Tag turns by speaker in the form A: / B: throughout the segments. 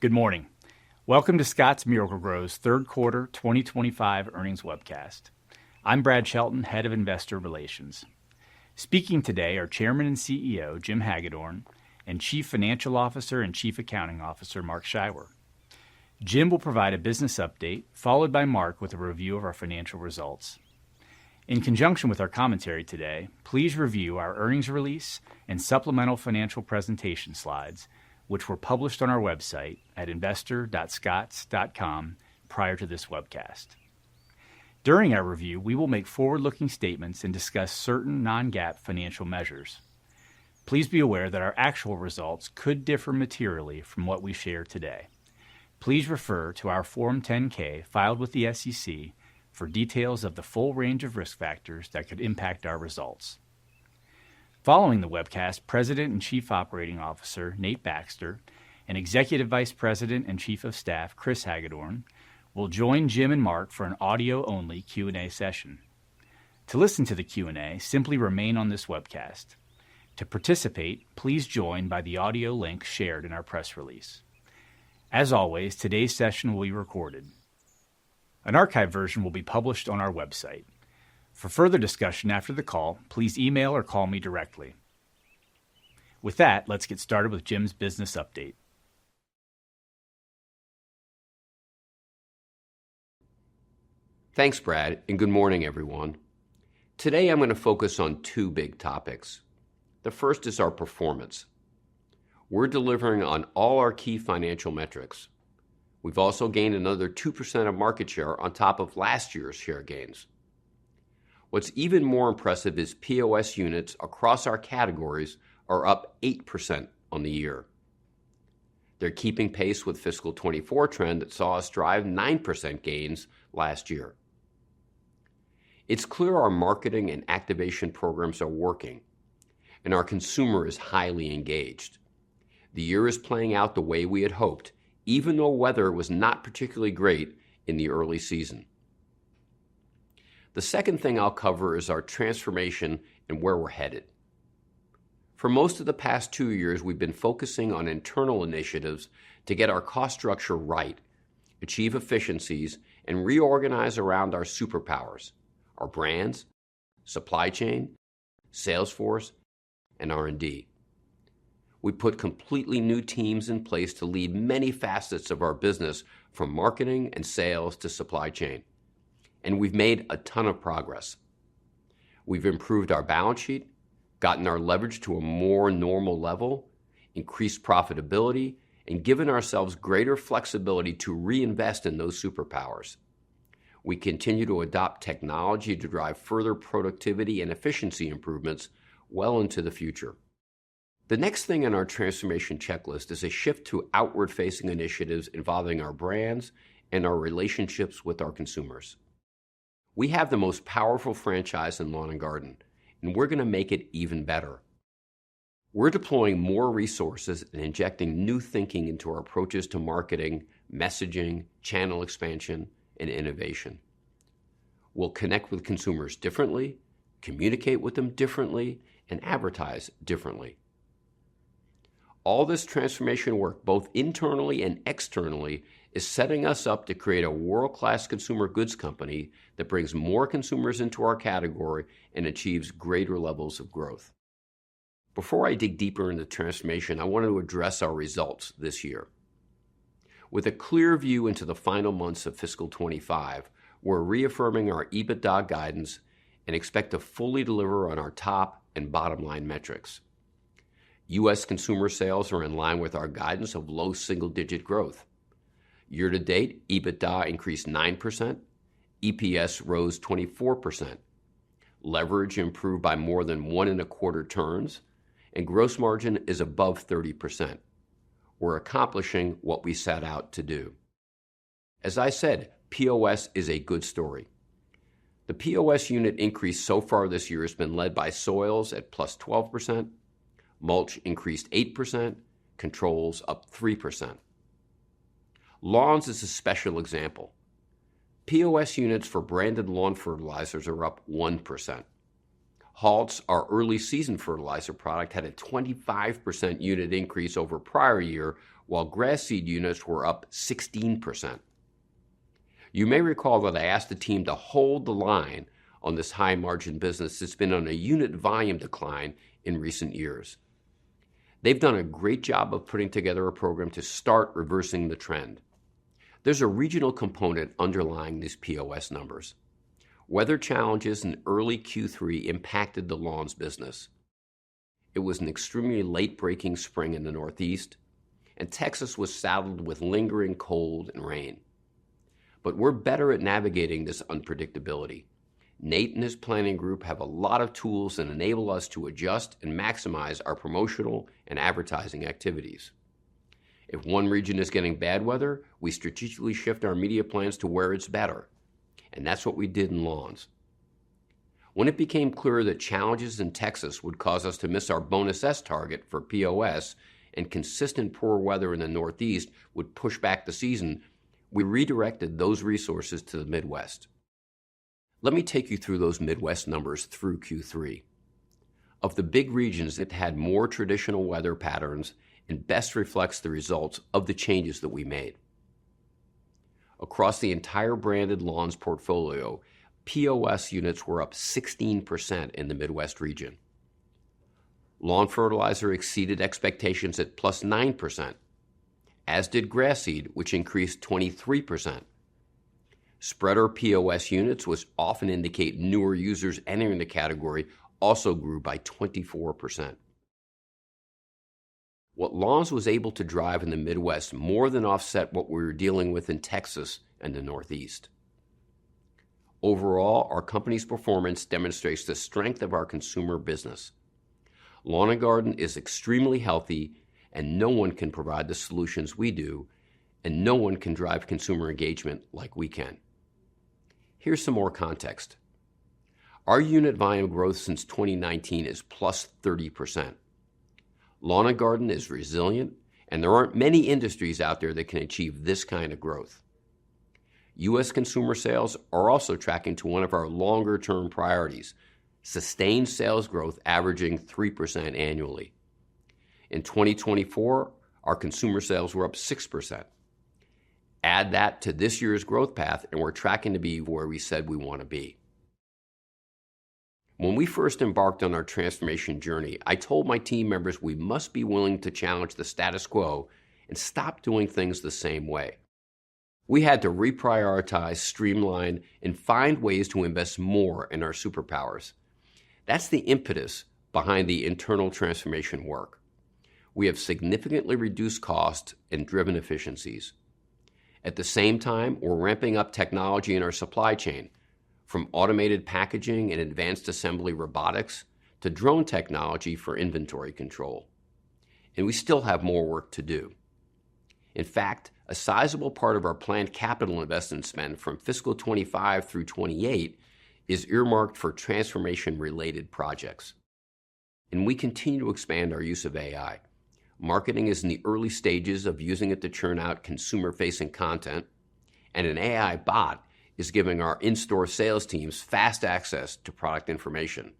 A: Good morning. Welcome to Scott's Miracle-Gro's third quarter 2025 earnings webcast. I'm Brad Shelton, Head of Investor Relations. Speaking today are Chairman and CEO Jim Hagedorn and Chief Financial Officer and Chief Accounting Officer Mark Scheiwer. Jim will provide a business update, followed by Mark with a review of our financial results. In conjunction with our commentary today, please review our earnings release and supplemental financial presentation slides, which were published on our website at investor.scotts.com prior to this webcast. During our review, we will make forward-looking statements and discuss certain non-GAAP financial measures. Please be aware that our actual results could differ materially from what we share today. Please refer to our Form 10-K filed with the SEC for details of the full range of risk factors that could impact our results. Following the webcast, President and Chief Operating Officer Nate Baxter and Executive Vice President and Chief of Staff Chris Hagedorn will join Jim and Mark for an audio-only Q&A session. To listen to the Q&A, simply remain on this webcast. To participate, please join by the audio link shared in our press release. As always, today's session will be recorded. An archived version will be published on our website. For further discussion after the call, please email or call me directly. With that, let's get started with Jim's business update.
B: Thanks, Brad, and good morning, everyone. Today I'm going to focus on two big topics. The first is our performance. We're delivering on all our key financial metrics. We've also gained another 2% of market share on top of last year's share gains. What's even more impressive is POS units across our categories are up 8% on the year. They're keeping pace with fiscal 24 trend that saw us drive 9% gains last year. It's clear our marketing and activation programs are working, and our consumer is highly engaged. The year is playing out the way we had hoped, even though weather was not particularly great in the early season. The second thing I'll cover is our transformation and where we're headed. For most of the past 2 years, we've been focusing on internal initiatives to get our cost structure right, achieve efficiencies, and reorganize around our superpowers, our brands, supply chain, sales force, and R&D. We put completely new teams in place to lead many facets of our business, from marketing and sales to supply chain. And we've made a ton of progress. We've improved our balance sheet, gotten our leverage to a more normal level, increased profitability, and given ourselves greater flexibility to reinvest in those superpowers. We continue to adopt technology to drive further productivity and efficiency improvements well into the future. The next thing on our transformation checklist is a shift to outward-facing initiatives involving our brands and our relationships with our consumers. We have the most powerful franchise in lawn and garden, and we're going to make it even better. We're deploying more resources and injecting new thinking into our approaches to marketing, messaging, channel expansion, and innovation. We'll connect with consumers differently, communicate with them differently, and advertise differently. All this transformation work, both internally and externally, is setting us up to create a world-class consumer goods company that brings more consumers into our category and achieves greater levels of growth. Before I dig deeper into transformation, I want to address our results this year. With a clear view into the final months of fiscal 25, we're reaffirming our EBITDA guidance and expect to fully deliver on our top and bottom line metrics. U.S. consumer sales are in line with our guidance of low single-digit growth. Year-to-date, EBITDA increased 9%, EPS rose 24%, leverage improved by more than 1.25 turns, and gross margin is above 30%. We're accomplishing what we set out to do. As I said, POS is a good story. The POS unit increase so far this year has been led by soils at plus 12%, mulch increased 8%, controls up 3%. Lawns is a special example. POS units for branded lawn fertilizers are up 1%. Halts, our early season fertilizer product, had a 25% unit increase over prior year, while grass seed units were up 16%. You may recall that I asked the team to hold the line on this high-margin business that's been on a unit volume decline in recent years. They've done a great job of putting together a program to start reversing the trend. There's a regional component underlying these POS numbers. Weather challenges in early Q3 impacted the lawns business. It was an extremely late-breaking spring in the Northeast, and Texas was saddled with lingering cold and rain. But we're better at navigating this unpredictability. Nate and his planning group have a lot of tools that enable us to adjust and maximize our promotional and advertising activities. If one region is getting bad weather, we strategically shift our media plans to where it's better. And that's what we did in lawns. When it became clear that challenges in Texas would cause us to miss our bonus S target for POS and consistent poor weather in the Northeast would push back the season, we redirected those resources to the Midwest. Let me take you through those Midwest numbers through Q3. Of the big regions, it had more traditional weather patterns and best reflects the results of the changes that we made. Across the entire branded lawns portfolio, POS units were up 16% in the Midwest region. Lawn fertilizer exceeded expectations at plus 9%, as did grass seed, which increased 23%. Spreader POS units, which often indicate newer users entering the category, also grew by 24%. What lawns was able to drive in the Midwest more than offset what we were dealing with in Texas and the Northeast. Overall, our company's performance demonstrates the strength of our consumer business. Lawn and Garden is extremely healthy, and no one can provide the solutions we do, and no one can drive consumer engagement like we can. Here's some more context. Our unit volume growth since 2019 is plus 30%. Lawn and Garden is resilient, and there aren't many industries out there that can achieve this kind of growth. U.S. consumer sales are also tracking to one of our longer-term priorities, sustained sales growth averaging 3% annually. In 2024, our consumer sales were up 6%. Add that to this year's growth path, and we're tracking to be where we said we want to be. When we first embarked on our transformation journey, I told my team members we must be willing to challenge the status quo and stop doing things the same way. We had to reprioritize, streamline, and find ways to invest more in our superpowers. That's the impetus behind the internal transformation work. We have significantly reduced costs and driven efficiencies. At the same time, we're ramping up technology in our supply chain, from automated packaging and advanced assembly robotics to drone technology for inventory control. And we still have more work to do. In fact, a sizable part of our planned capital investment spend from fiscal 25 through 28 is earmarked for transformation-related projects. And we continue to expand our use of AI. Marketing is in the early stages of using it to churn out consumer-facing content, and an AI bot is giving our in-store sales teams fast access to product information.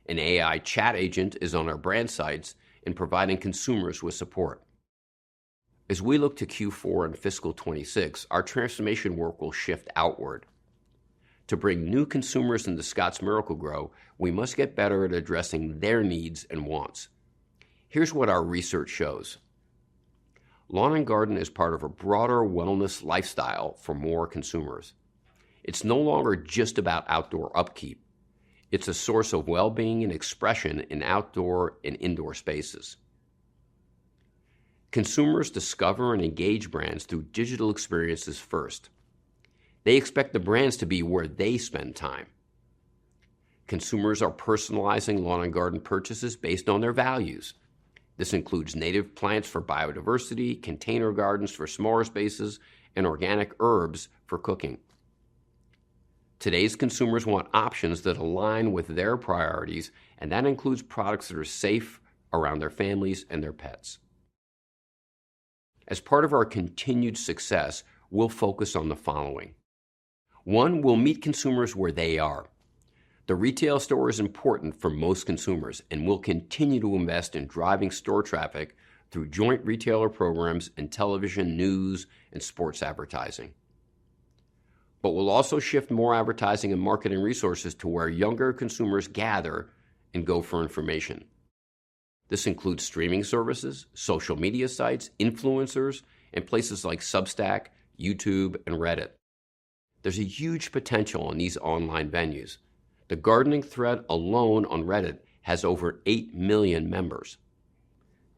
B: An AI chat agent is on our brand sites and providing consumers with support. As we look to Q4 and fiscal 26, our transformation work will shift outward. To bring new consumers into Scotts Miracle-Gro, we must get better at addressing their needs and wants. Here's what our research shows. Lawn and Garden is part of a broader wellness lifestyle for more consumers. It's no longer just about outdoor upkeep. It's a source of well-being and expression in outdoor and indoor spaces. Consumers discover and engage brands through digital experiences first. They expect the brands to be where they spend time. Consumers are personalizing lawn and garden purchases based on their values. This includes native plants for biodiversity, container gardens for smaller spaces, and organic herbs for cooking. Today's consumers want options that align with their priorities, and that includes products that are safe around their families and their pets. As part of our continued success, we'll focus on the following. 1, we'll meet consumers where they are. The retail store is important for most consumers, and we'll continue to invest in driving store traffic through joint retailer programs and television, news, and sports advertising. But we'll also shift more advertising and marketing resources to where younger consumers gather and go for information. This includes streaming services, social media sites, influencers, and places like Substack, YouTube, and Reddit. There's a huge potential in these online venues. The gardening thread alone on Reddit has over 8 million members.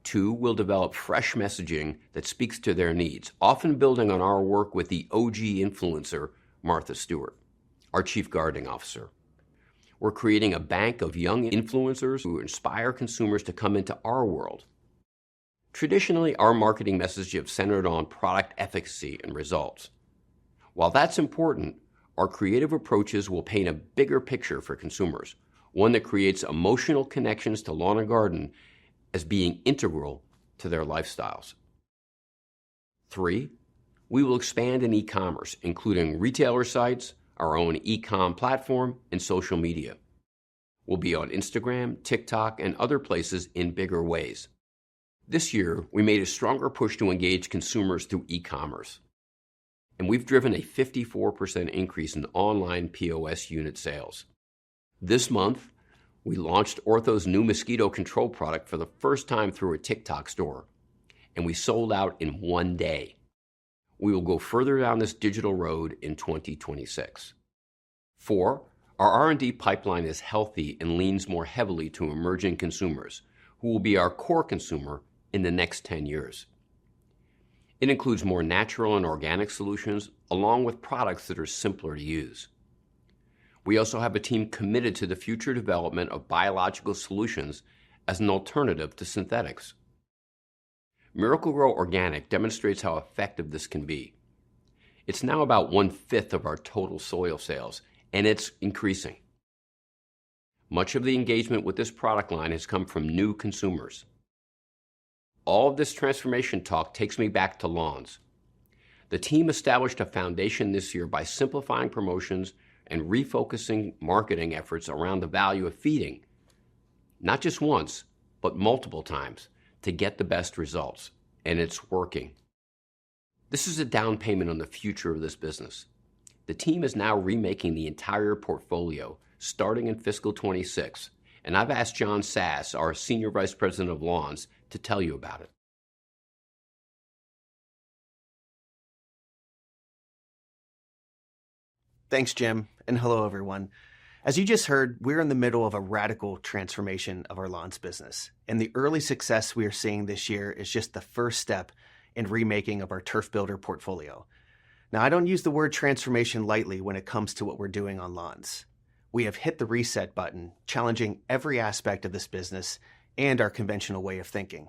B: 2, we'll develop fresh messaging that speaks to their needs, often building on our work with the OG influencer, Martha Stewart, our Chief Gardening Officer. We're creating a bank of young influencers who inspire consumers to come into our world. Traditionally, our marketing message is centered on product efficacy and results. While that's important, our creative approaches will paint a bigger picture for consumers, one that creates emotional connections to lawn and garden as being integral to their lifestyles. 3, we will expand in e-commerce, including retailer sites, our own e-com platform, and social media. We'll be on Instagram, TikTok, and other places in bigger ways. This year, we made a stronger push to engage consumers through e-commerce, and we've driven a 54% increase in online POS unit sales. This month, we launched Ortho's new mosquito control product for the first time through a TikTok store, and we sold out in 1 day. We will go further down this digital road in 2026. 4, our R&D pipeline is healthy and leans more heavily to emerging consumers, who will be our core consumer in the next 10 years. It includes more natural and organic solutions, along with products that are simpler to use. We also have a team committed to the future development of biological solutions as an alternative to synthetics. Miracle-Gro Organic demonstrates how effective this can be. It's now about 1/5 of our total soil sales, and it's increasing. Much of the engagement with this product line has come from new consumers. All of this transformation talk takes me back to lawns. The team established a foundation this year by simplifying promotions and refocusing marketing efforts around the value of feeding, not just once, but multiple times, to get the best results, and it's working. This is a down payment on the future of this business. The team is now remaking the entire portfolio, starting in fiscal 26, and I've asked John Sass, our Senior Vice President of Lawns, to tell you about it.
C: Thanks, Jim, and hello, everyone. As you just heard, we're in the middle of a radical transformation of our lawns business, and the early success we are seeing this year is just the first step in remaking of our Turf Builder portfolio. Now, I don't use the word transformation lightly when it comes to what we're doing on lawns. We have hit the reset button, challenging every aspect of this business and our conventional way of thinking.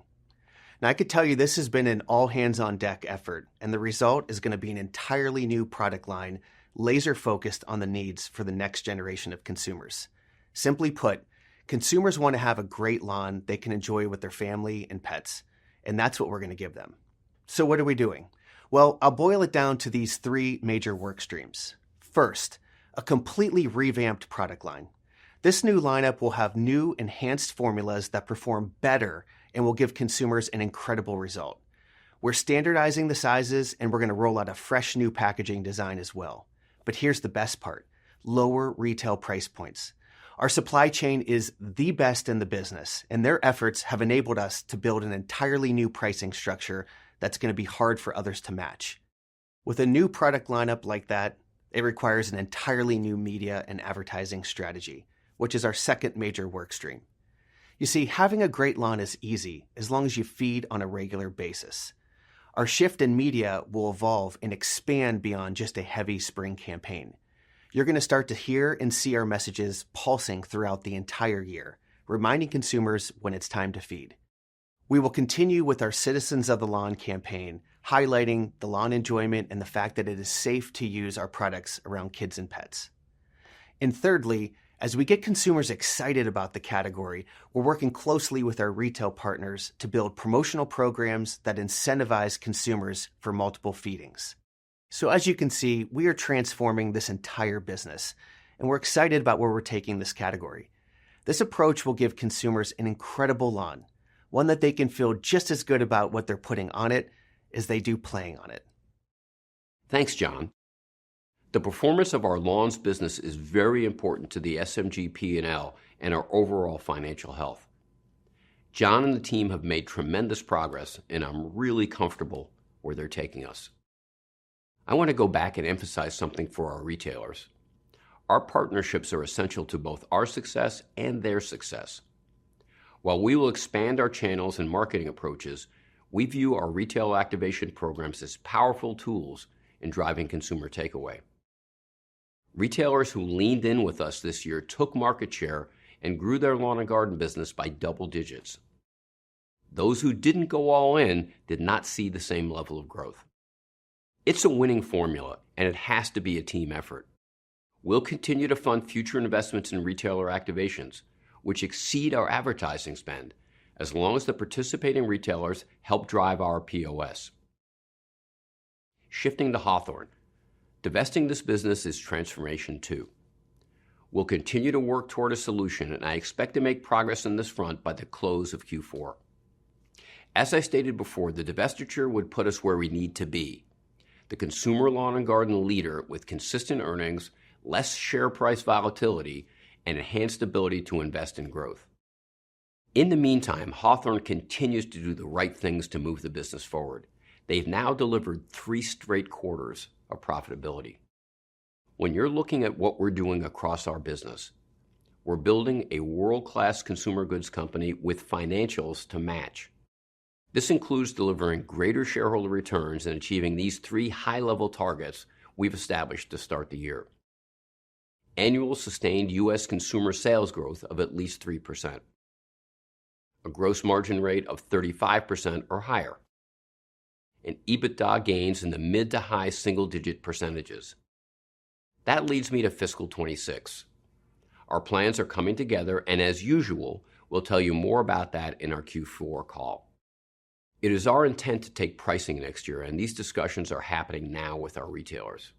C: Now, I could tell you this has been an all-hands-on-deck effort, and the result is going to be an entirely new product line laser-focused on the needs for the next generation of consumers. Simply put, consumers want to have a great lawn they can enjoy with their family and pets, and that's what we're going to give them. So what are we doing? Well, I'll boil it down to these 3 major work streams. First, a completely revamped product line. This new lineup will have new enhanced formulas that perform better and will give consumers an incredible result. We're standardizing the sizes, and we're going to roll out a fresh new packaging design as well. But here's the best part: lower retail price points. Our supply chain is the best in the business, and their efforts have enabled us to build an entirely new pricing structure that's going to be hard for others to match. With a new product lineup like that, it requires an entirely new media and advertising strategy, which is our second major work stream. You see, having a great lawn is easy as long as you feed on a regular basis. Our shift in media will evolve and expand beyond just a heavy spring campaign. You're going to start to hear and see our messages pulsing throughout the entire year, reminding consumers when it's time to feed. We will continue with our Citizens of the Lawn campaign, highlighting the lawn enjoyment and the fact that it is safe to use our products around kids and pets. And thirdly, as we get consumers excited about the category, we're working closely with our retail partners to build promotional programs that incentivize consumers for multiple feedings. So as you can see, we are transforming this entire business, and we're excited about where we're taking this category. This approach will give consumers an incredible lawn, one that they can feel just as good about what they're putting on it as they do playing on it.
B: Thanks, John. The performance of our lawns business is very important to the SMG P&L and our overall financial health. John and the team have made tremendous progress, and I'm really comfortable where they're taking us. I want to go back and emphasize something for our retailers. Our partnerships are essential to both our success and their success. While we will expand our channels and marketing approaches, we view our retail activation programs as powerful tools in driving consumer takeaway. Retailers who leaned in with us this year took market share and grew their lawn and garden business by double digits. Those who didn't go all in did not see the same level of growth. It's a winning formula, and it has to be a team effort. We'll continue to fund future investments in retailer activations, which exceed our advertising spend, as long as the participating retailers help drive our POS. Shifting to Hawthorne. Divesting this business is transformation too. We'll continue to work toward a solution, and I expect to make progress on this front by the close of Q4. As I stated before, the divestiture would put us where we need to be, the consumer lawn and garden leader with consistent earnings, less share price volatility, and enhanced ability to invest in growth. In the meantime, Hawthorne continues to do the right things to move the business forward. They've now delivered 3 straight quarters of profitability. When you're looking at what we're doing across our business, we're building a world-class consumer goods company with financials to match. This includes delivering greater shareholder returns and achieving these 3 high-level targets we've established to start the year. Annual sustained U.S. consumer sales growth of at least 3%. A gross margin rate of 35% or higher. And EBITDA gains in the mid to high single-digit percentages. That leads me to fiscal 26. Our plans are coming together, and as usual, we'll tell you more about that in our Q4 call. It is our intent to take pricing next year, and these discussions are happening now with our retailers.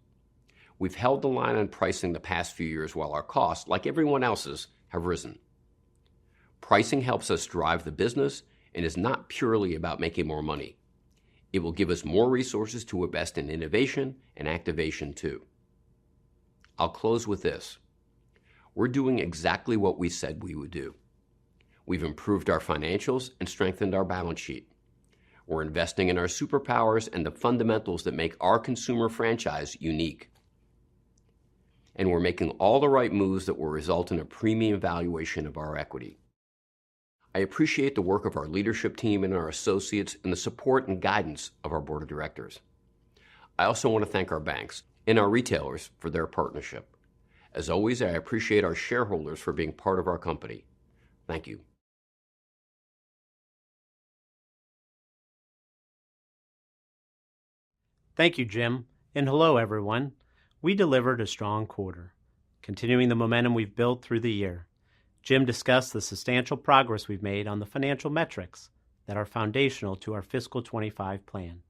B: We've held the line on pricing the past few years while our costs, like everyone else's, have risen. Pricing helps us drive the business and is not purely about making more money. It will give us more resources to invest in innovation and activation too. I'll close with this. We're doing exactly what we said we would do. We've improved our financials and strengthened our balance sheet. We're investing in our superpowers and the fundamentals that make our consumer franchise unique. And we're making all the right moves that will result in a premium valuation of our equity. I appreciate the work of our leadership team and our associates and the support and guidance of our board of directors. I also want to thank our banks and our retailers for their partnership. As always, I appreciate our shareholders for being part of our company. Thank you.
D: Thank you, Jim, and hello, everyone. We delivered a strong quarter, continuing the momentum we've built through the year. Jim discussed the substantial progress we've made on the financial metrics that are foundational to our fiscal 25 plan.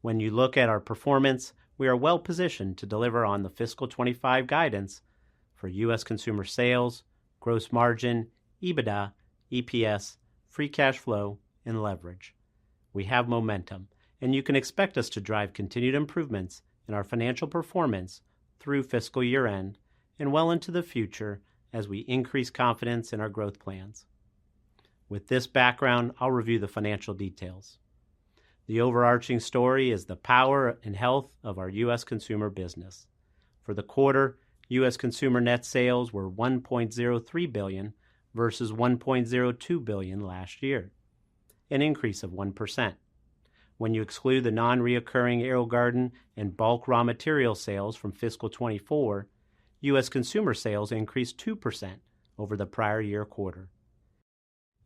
D: When you look at our performance, we are well positioned to deliver on the fiscal 25 guidance for U.S. consumer sales, gross margin, EBITDA, EPS, free cash flow, and leverage. We have momentum, and you can expect us to drive continued improvements in our financial performance through fiscal year end and well into the future as we increase confidence in our growth plans. With this background, I'll review the financial details. The overarching story is the power and health of our U.S. consumer business. For the quarter, U.S. consumer net sales were $1.03 billion versus $1.02 billion last year, an increase of 1%. When you exclude the non-reoccurring AeroGarden and bulk raw material sales from fiscal 24, U.S. consumer sales increased 2% over the prior year quarter.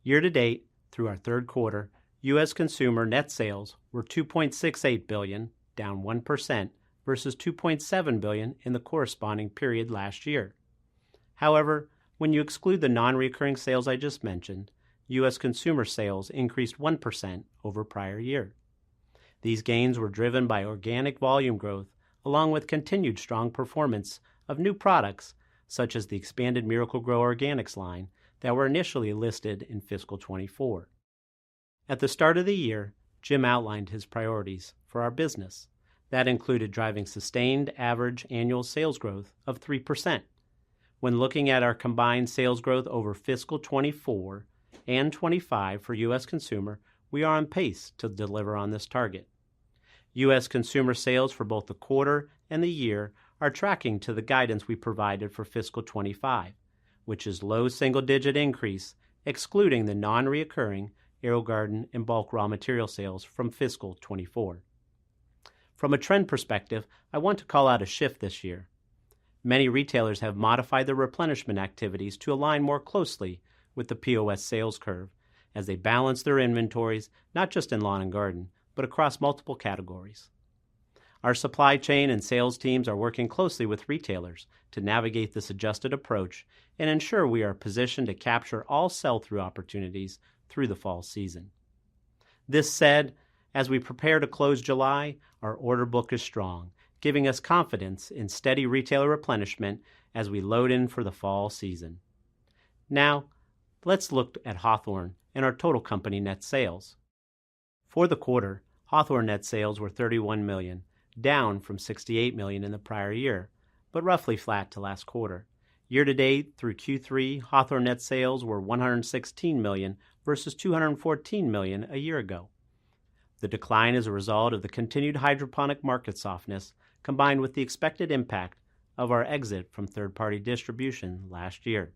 D: Year to date, through our third quarter, U.S. consumer net sales were $2.68 billion, down 1% versus $2.7 billion in the corresponding period last year. However, when you exclude the non-recurring sales I just mentioned, U.S. consumer sales increased 1% over prior year. These gains were driven by organic volume growth, along with continued strong performance of new products, such as the expanded Miracle-Gro Organics line that were initially listed in fiscal 24. At the start of the year, Jim outlined his priorities for our business. That included driving sustained average annual sales growth of 3%. When looking at our combined sales growth over fiscal 24 and 25 for U.S. consumer, we are on pace to deliver on this target. U.S. consumer sales for both the quarter and the year are tracking to the guidance we provided for fiscal 25, which is low single-digit increase, excluding the non-reoccurring AeroGarden and bulk raw material sales from fiscal 24. From a trend perspective, I want to call out a shift this year. Many retailers have modified their replenishment activities to align more closely with the POS sales curve as they balance their inventories, not just in lawn and garden, but across multiple categories. Our supply chain and sales teams are working closely with retailers to navigate this adjusted approach and ensure we are positioned to capture all sell-through opportunities through the fall season. This said, as we prepare to close July, our order book is strong, giving us confidence in steady retailer replenishment as we load in for the fall season. Now, let's look at Hawthorne and our total company net sales. For the quarter, Hawthorne net sales were $31 million, down from $68 million in the prior year, but roughly flat to last quarter. Year-to-date through Q3, Hawthorne net sales were $116 million versus $214 million a year ago. The decline is a result of the continued hydroponic market softness combined with the expected impact of our exit from third-party distribution last year.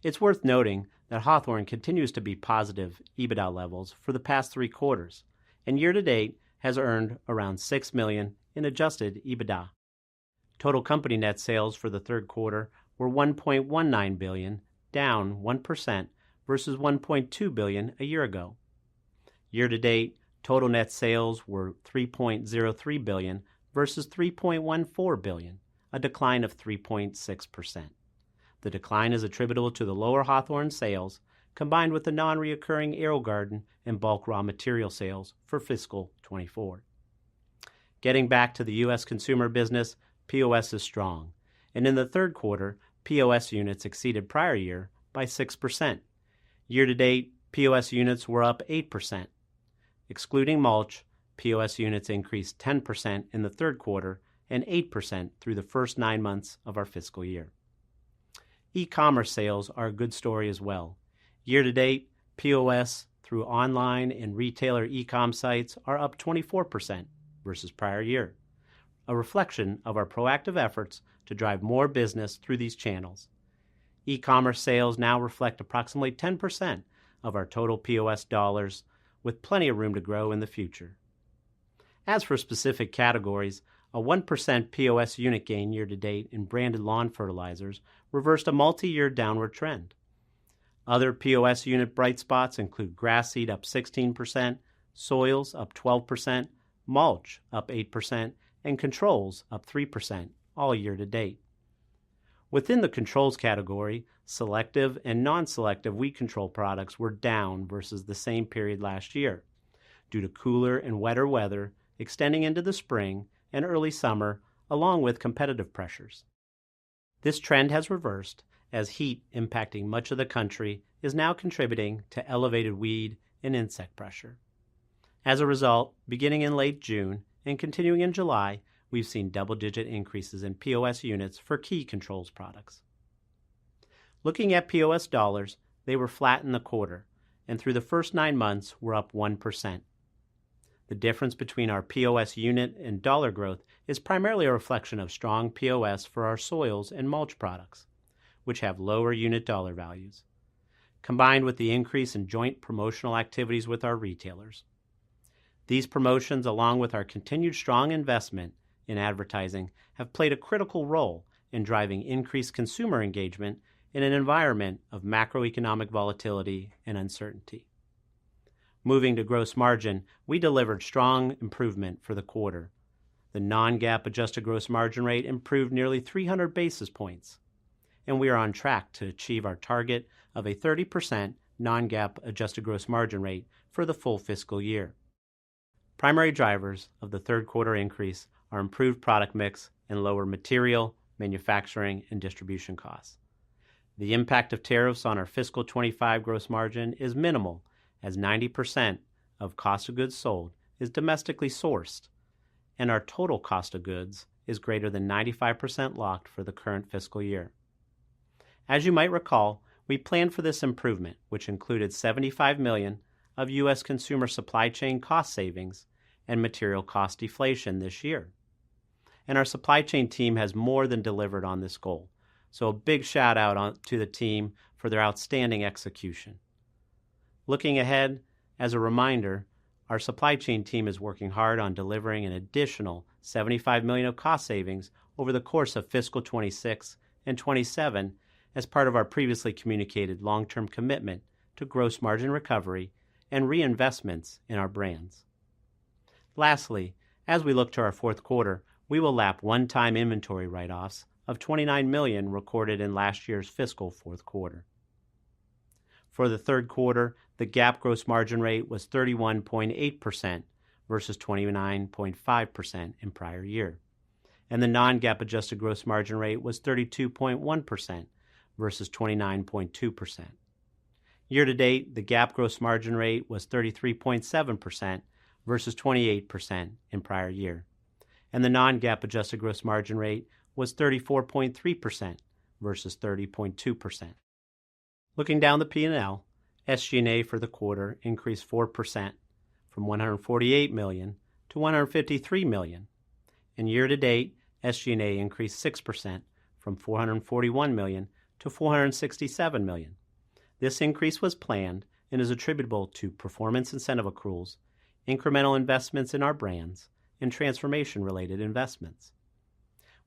D: It's worth noting that Hawthorne continues to be positive EBITDA levels for the past 3 quarters, and year-to-date has earned around $6 million in adjusted EBITDA. Total company net sales for the third quarter were $1.19 billion, down 1% versus $1.2 billion a year ago. Year-to-date, total net sales were $3.03 billion versus $3.14 billion, a decline of 3.6%. The decline is attributable to the lower Hawthorne sales combined with the non-reoccurring AeroGarden and bulk raw material sales for fiscal 24. Getting back to the U.S. consumer business, POS is strong, and in the third quarter, POS units exceeded prior year by 6%. Year-to-date, POS units were up 8%. Excluding mulch, POS units increased 10% in the third quarter and 8% through the first 9 months of our fiscal year. E-commerce sales are a good story as well. Year-to-date, POS through online and retailer e-com sites are up 24% versus prior year, a reflection of our proactive efforts to drive more business through these channels. E-commerce sales now reflect approximately 10% of our total POS dollars, with plenty of room to grow in the future. As for specific categories, a 1% POS unit gain year-to-date in branded lawn fertilizers reversed a multi-year downward trend. Other POS unit bright spots include grass seed up 16%, soils up 12%, mulch up 8%, and controls up 3%, all year-to-date. Within the controls category, selective and non-selective weed control products were down versus the same period last year due to cooler and wetter weather extending into the spring and early summer, along with competitive pressures. This trend has reversed as heat impacting much of the country is now contributing to elevated weed and insect pressure. As a result, beginning in late June and continuing in July, we've seen double-digit increases in POS units for key controls products. Looking at POS dollars, they were flat in the quarter, and through the first 9 months were up 1%. The difference between our POS unit and dollar growth is primarily a reflection of strong POS for our soils and mulch products, which have lower unit dollar values, combined with the increase in joint promotional activities with our retailers. These promotions, along with our continued strong investment in advertising, have played a critical role in driving increased consumer engagement in an environment of macroeconomic volatility and uncertainty. Moving to gross margin, we delivered strong improvement for the quarter. The non-GAAP adjusted gross margin rate improved nearly 300 basis points, and we are on track to achieve our target of a 30% non-GAAP adjusted gross margin rate for the full fiscal year. Primary drivers of the third quarter increase are improved product mix and lower material, manufacturing, and distribution costs. The impact of tariffs on our fiscal 25 gross margin is minimal, as 90% of cost of goods sold is domestically sourced, and our total cost of goods is greater than 95% locked for the current fiscal year. As you might recall, we planned for this improvement, which included $75 million of U.S. consumer supply chain cost savings and material cost deflation this year. And our supply chain team has more than delivered on this goal, so a big shout out to the team for their outstanding execution. Looking ahead, as a reminder, our supply chain team is working hard on delivering an additional $75 million of cost savings over the course of fiscal 26 and 27 as part of our previously communicated long-term commitment to gross margin recovery and reinvestments in our brands. Lastly, as we look to our fourth quarter, we will lap one-time inventory write-offs of $29 million recorded in last year's fiscal fourth quarter. For the third quarter, the GAAP gross margin rate was 31.8% versus 29.5% in prior year, and the non-GAAP adjusted gross margin rate was 32.1% versus 29.2%. Year-to-date, the GAAP gross margin rate was 33.7% versus 28% in prior year, and the non-GAAP adjusted gross margin rate was 34.3% versus 30.2%. Looking down the P&L, SG&A for the quarter increased 4% from $148 million to $153 million, and year-to-date, SG&A increased 6% from $441 million to $467 million. This increase was planned and is attributable to performance incentive accruals, incremental investments in our brands, and transformation-related investments.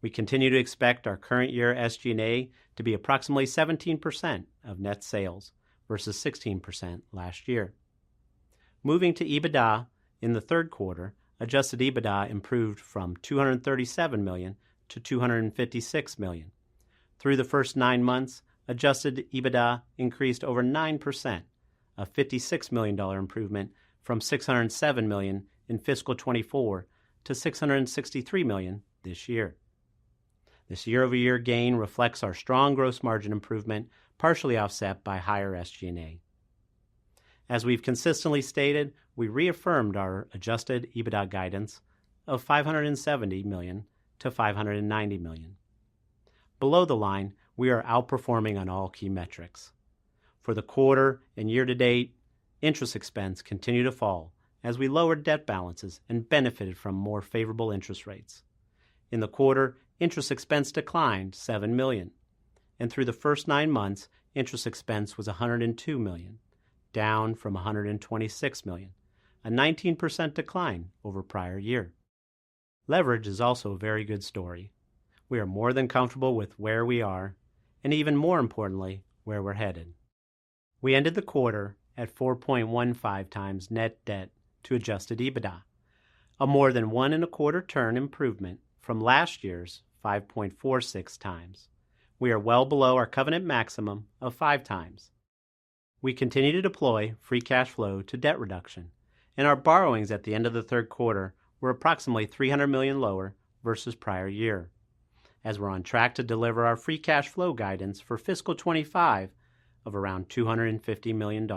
D: We continue to expect our current year SG&A to be approximately 17% of net sales versus 16% last year. Moving to EBITDA, in the third quarter, adjusted EBITDA improved from $237 million to $256 million. Through the first 9 months, adjusted EBITDA increased over 9%, a $56 million improvement from $607 million in fiscal 24 to $663 million this year. This year-over-year gain reflects our strong gross margin improvement, partially offset by higher SG&A. As we've consistently stated, we reaffirmed our adjusted EBITDA guidance of $570 million to $590 million. Below the line, we are outperforming on all key metrics. For the quarter and year-to-date, interest expense continued to fall as we lowered debt balances and benefited from more favorable interest rates. In the quarter, interest expense declined $7 million, and through the first 9 months, interest expense was $102 million, down from $126 million, a 19% decline over prior year. Leverage is also a very good story. We are more than comfortable with where we are, and even more importantly, where we're headed. We ended the quarter at 4.15 times net debt to adjusted EBITDA, a more than 1.25 turn improvement from last year's 5.46 times. We are well below our covenant maximum of 5 times. We continue to deploy free cash flow to debt reduction, and our borrowings at the end of the third quarter were approximately $300 million lower versus prior year, as we're on track to deliver our free cash flow guidance for fiscal 25 of around $250 million.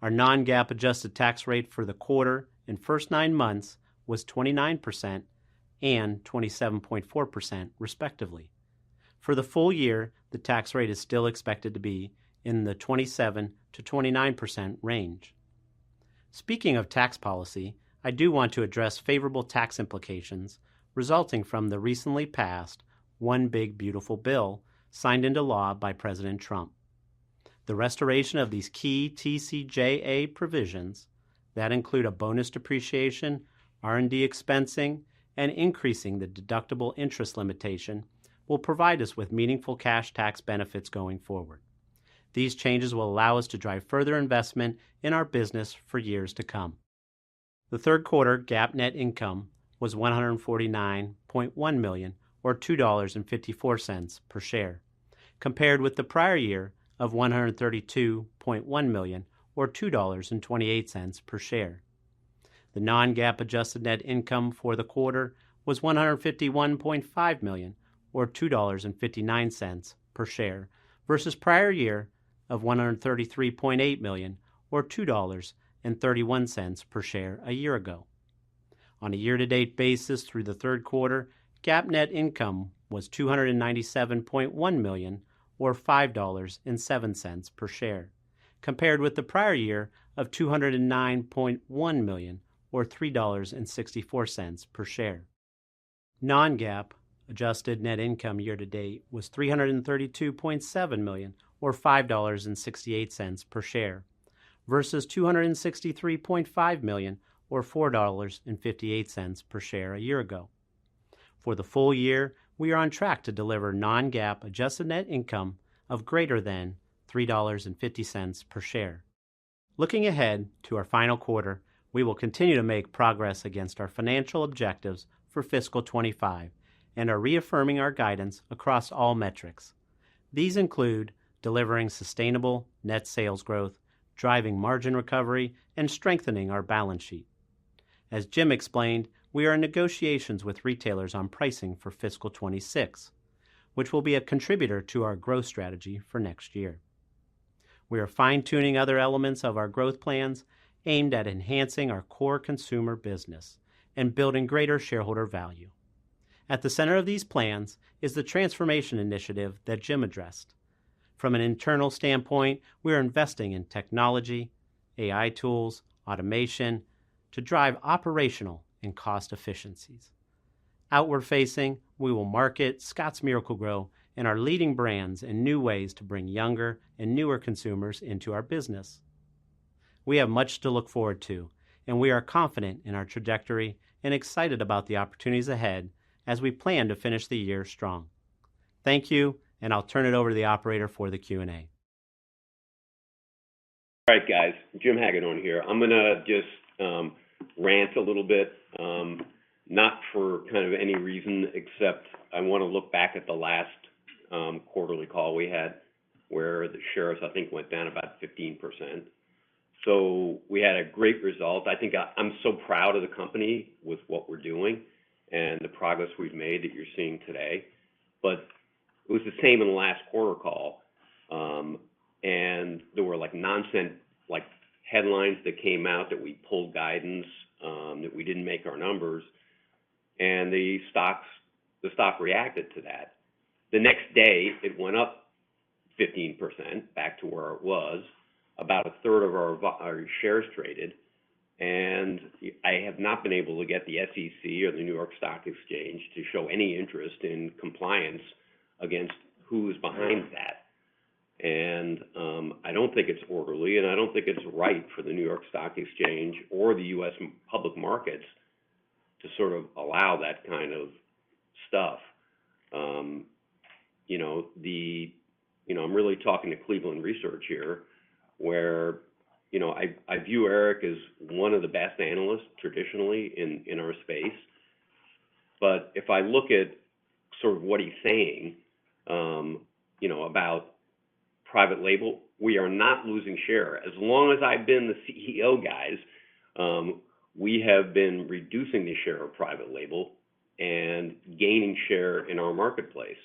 D: Our non-GAAP adjusted tax rate for the quarter and first 9 months was 29% and 27.4% respectively. For the full year, the tax rate is still expected to be in the 27 to 29% range. Speaking of tax policy, I do want to address favorable tax implications resulting from the recently passed One Big Beautiful Bill signed into law by President Trump. The restoration of these key TCJA provisions that include a bonus depreciation, R&D expensing, and increasing the deductible interest limitation will provide us with meaningful cash tax benefits going forward. These changes will allow us to drive further investment in our business for years to come. The third quarter GAAP net income was $149.1 million, or $2.54 per share, compared with the prior year of $132.1 million, or $2.28 per share. The non-GAAP adjusted net income for the quarter was $151.5 million, or $2.59 per share, versus prior year of $133.8 million, or $2.31 per share a year ago. On a year-to-date basis through the third quarter, GAAP net income was $297.1 million, or $5.07 per share, compared with the prior year of $209.1 million, or $3.64 per share. Non-GAAP adjusted net income year-to-date was $332.7 million, or $5.68 per share, versus $263.5 million, or $4.58 per share a year ago. For the full year, we are on track to deliver non-GAAP adjusted net income of greater than $3.50 per share. Looking ahead to our final quarter, we will continue to make progress against our financial objectives for fiscal 25 and are reaffirming our guidance across all metrics. These include delivering sustainable net sales growth, driving margin recovery, and strengthening our balance sheet. As Jim explained, we are in negotiations with retailers on pricing for fiscal 26, which will be a contributor to our growth strategy for next year. We are fine-tuning other elements of our growth plans aimed at enhancing our core consumer business and building greater shareholder value. At the center of these plans is the transformation initiative that Jim addressed. From an internal standpoint, we are investing in technology, AI tools, automation, to drive operational and cost efficiencies. Outward-facing, we will market Scotts Miracle-Gro and our leading brands in new ways to bring younger and newer consumers into our business. We have much to look forward to, and we are confident in our trajectory and excited about the opportunities ahead as we plan to finish the year strong. Thank you, and I'll turn it over to the operator for the Q&A.
B: All right, guys. Jim Hagedorn here. I'm going to just rant a little bit, not for kind of any reason except I want to look back at the last quarterly call we had where the shares, I think, went down about 15%. So we had a great result. I think I'm so proud of the company with what we're doing and the progress we've made that you're seeing today. But it was the same in the last quarter call. And there were like nonsense, like headlines that came out that we pulled guidance, that we didn't make our numbers. And the stock reacted to that. The next day, it went up 15% back to where it was. About a third of our shares traded. And I have not been able to get the SEC or the New York Stock Exchange to show any interest in compliance against who is behind that. And I don't think it's orderly, and I don't think it's right for the New York Stock Exchange or the U.S. public markets to sort of allow that kind of stuff. I'm really talking to Cleveland Research here, where, I view Eric as one of the best analysts traditionally in our space. But if I look at sort of what he's saying, about private label, we are not losing share. As long as I've been the CEO, guys, we have been reducing the share of private label and gaining share in our marketplace.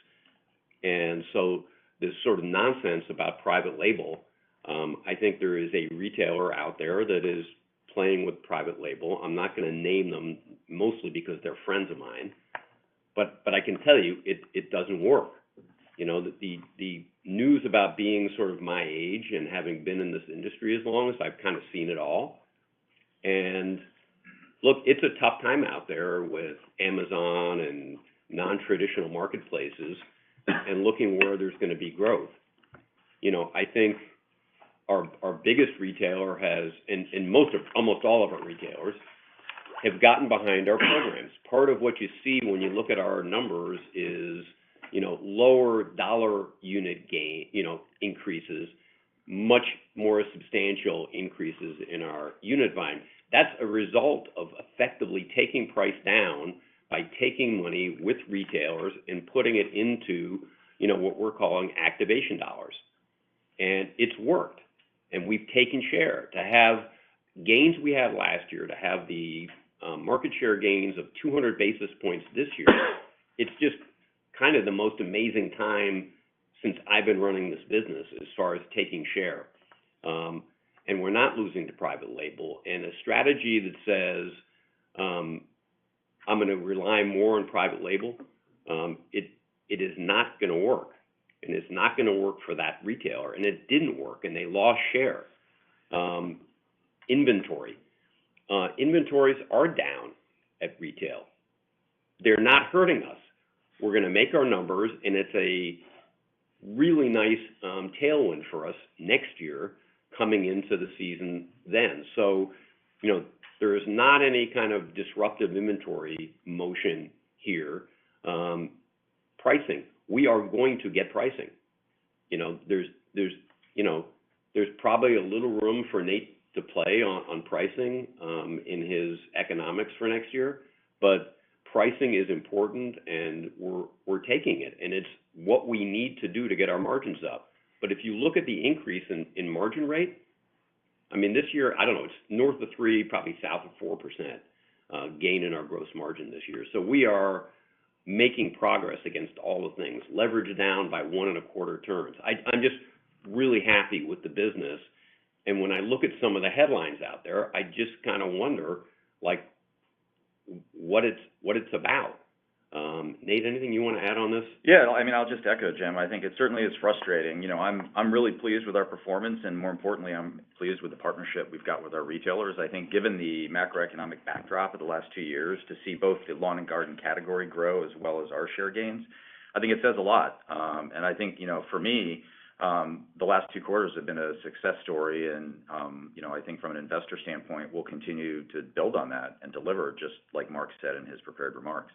B: And so this sort of nonsense about private label, I think there is a retailer out there that is playing with private label. I'm not going to name them, mostly because they're friends of mine. But I can tell you, it doesn't work. The news about being sort of my age and having been in this industry as long as I've kind of seen it all. And look, it's a tough time out there with Amazon and non-traditional marketplaces and looking where there's going to be growth. I think our biggest retailer has, and almost all of our retailers, have gotten behind our programs. Part of what you see when you look at our numbers is, lower dollar unit gain, increases, much more substantial increases in our unit volume. That's a result of effectively taking price down by taking money with retailers and putting it into, what we're calling activation dollars. And it's worked. And we've taken share. To have gains we had last year, to have the market share gains of 200 basis points this year, it's just kind of the most amazing time since I've been running this business as far as taking share. and we're not losing to private label. And a strategy that says, I'm going to rely more on private label, it is not going to work. And it's not going to work for that retailer. And it didn't work, and they lost share. Inventory. Inventories are down at retail. They're not hurting us. We're going to make our numbers, and it's a really nice tailwind for us next year coming into the season then. So, there is not any kind of disruptive inventory motion here. Pricing, we are going to get pricing. There's probably a little room for Nate to play on pricing in his economics for next year, but pricing is important, and we're taking it, and it's what we need to do to get our margins up. But if you look at the increase in margin rate, I mean, this year, I don't know, it's north of 3, probably south of 4% gain in our gross margin this year. So we are making progress against all the things. Leverage down by 1.25 turns. I'm just really happy with the business. And when I look at some of the headlines out there, I just kind of wonder, what it's about. Nate, anything you want to add on this?
E: Yeah, I mean, I'll just echo Jim. I think it certainly is frustrating. I'm really pleased with our performance, and more importantly, I'm pleased with the partnership we've got with our retailers. I think given the macroeconomic backdrop of the last 2 years, to see both the lawn and garden category grow as well as our share gains, I think it says a lot. And I think, for me, the last 2 quarters have been a success story, and I think from an investor standpoint, we'll continue to build on that and deliver, just like Mark said in his prepared remarks.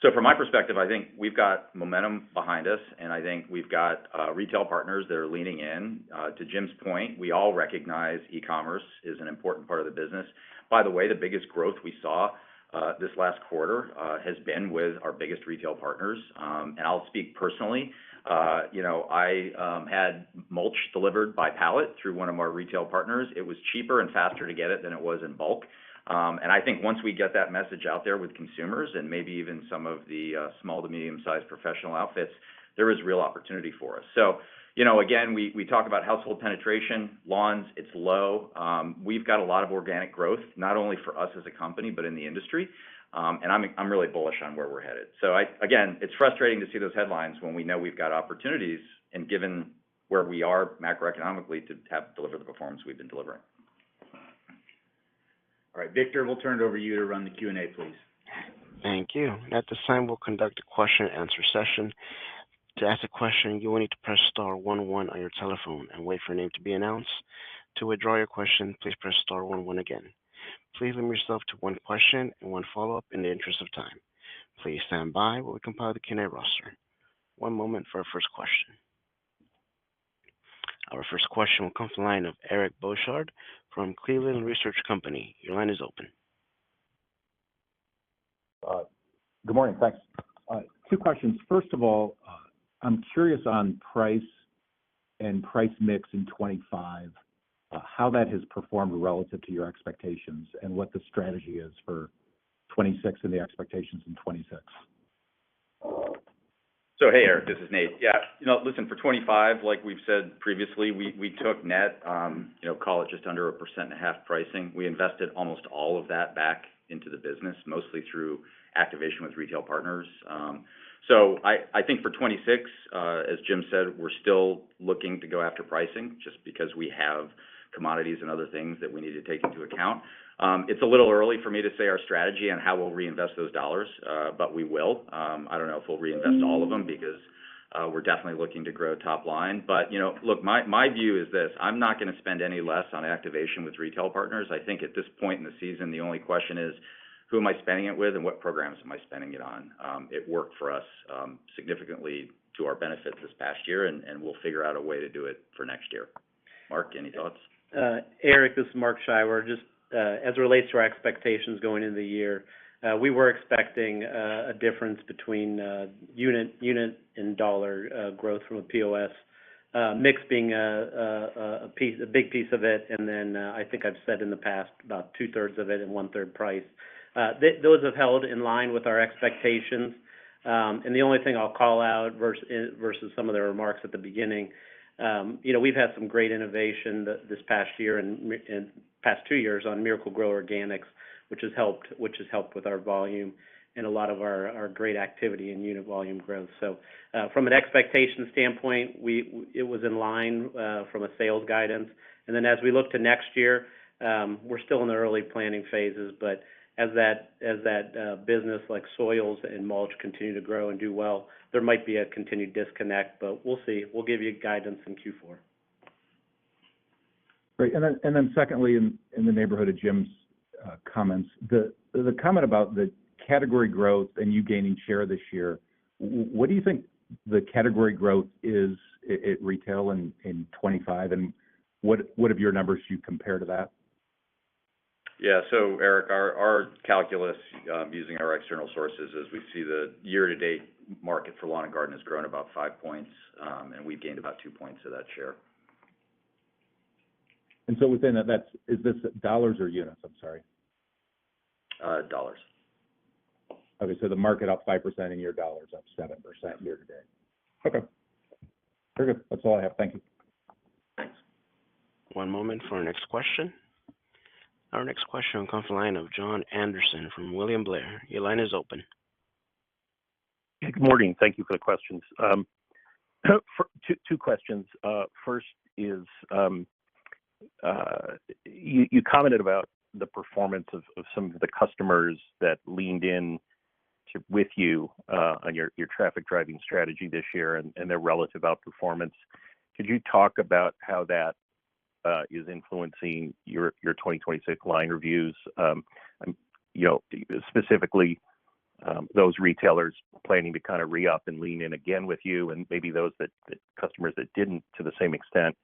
E: So from my perspective, I think we've got momentum behind us, and I think we've got retail partners that are leaning in. To Jim's point, we all recognize e-commerce is an important part of the business. By the way, the biggest growth we saw this last quarter has been with our biggest retail partners. And I'll speak personally. I had mulch delivered by pallet through one of our retail partners. It was cheaper and faster to get it than it was in bulk. And I think once we get that message out there with consumers and maybe even some of the small to medium-sized professional outfits, there is real opportunity for us. So, again, we talk about household penetration, lawns, it's low. We've got a lot of organic growth, not only for us as a company, but in the industry. And I'm really bullish on where we're headed. So, again, it's frustrating to see those headlines when we know we've got opportunities, and given where we are macroeconomically, to have deliver the performance we've been delivering.
A: All right, Victor, we'll turn it over to you to run the Q&A, please.
F: Thank you. At this time, we'll conduct a question and answer session. To ask a question, you will need to press star 11 on your telephone and wait for your name to be announced. To withdraw your question, please press star 11 again. Please limit yourself to one question and one follow-up in the interest of time. Please stand by while we compile the Q&A roster. One moment for our first question. Our first question will come from the line of Eric Bouchard from Cleveland Research Company. Your line is open.
G: Good morning. Thanks. 2 questions. First of all, I'm curious on price and price mix in 25, how that has performed relative to your expectations, and what the strategy is for 26 and the expectations in 26.
E: So, hey, Eric, this is Nate. Yeah, listen, for 25, like we've said previously, we took net, call it just under 1.5% pricing. We invested almost all of that back into the business, mostly through activation with retail partners. So I think for 26, as Jim said, we're still looking to go after pricing just because we have commodities and other things that we need to take into account. It's a little early for me to say our strategy and how we'll reinvest those dollars, but we will. I don't know if we'll reinvest all of them because we're definitely looking to grow top line. But, look, my view is this. I'm not going to spend any less on activation with retail partners. I think at this point in the season, the only question is, who am I spending it with and what programs am I spending it on? It worked for us significantly to our benefit this past year, and we'll figure out a way to do it for next year. Mark, any thoughts?
D: Eric, this is Mark Scheiwer. Just as it relates to our expectations going into the year, we were expecting a difference between unit and dollar growth from a POS, mix being a big piece of it, and then I think I've said in the past about 2/3 of it and 1/3 price. Those have held in line with our expectations. And the only thing I'll call out versus some of the remarks at the beginning, We've had some great innovation this past year and past 2 years on Miracle-Gro Organics, which has helped with our volume and a lot of our great activity in unit volume growth. So from an expectation standpoint, it was in line from a sales guidance. And then as we look to next year, we're still in the early planning phases, but as that business like soils and mulch continue to grow and do well, there might be a continued disconnect, but we'll see. We'll give you guidance in Q4.
G: Great. And then secondly, in the neighborhood of Jim's comments, the comment about the category growth and you gaining share this year, what do you think the category growth is at retail in 25, and what of your numbers you compare to that?
E: Yeah, so Eric, our calculus using our external sources is we see the year-to-date market for lawn and garden has grown about 5 points, and we've gained about 2 points of that share.
G: And so within that, is this dollars or units? I'm sorry.
E: Dollars.
G: Okay, so the market up 5% and your dollars up 7% year to date. Okay. Very good. That's all I have. Thank you.
E: Thanks.
F: One moment for our next question. Our next question will come from the line of Jon Andersen from William Blair. Your line is open.
H: Good morning. Thank you for the questions. Two questions. First is you commented about the performance of some of the customers that leaned in with you on your traffic driving strategy this year and their relative outperformance. Could you talk about how that is influencing your 2026 line reviews? Specifically those retailers planning to kind of re-up and lean in again with you, and maybe those that customers that didn't to the same extent,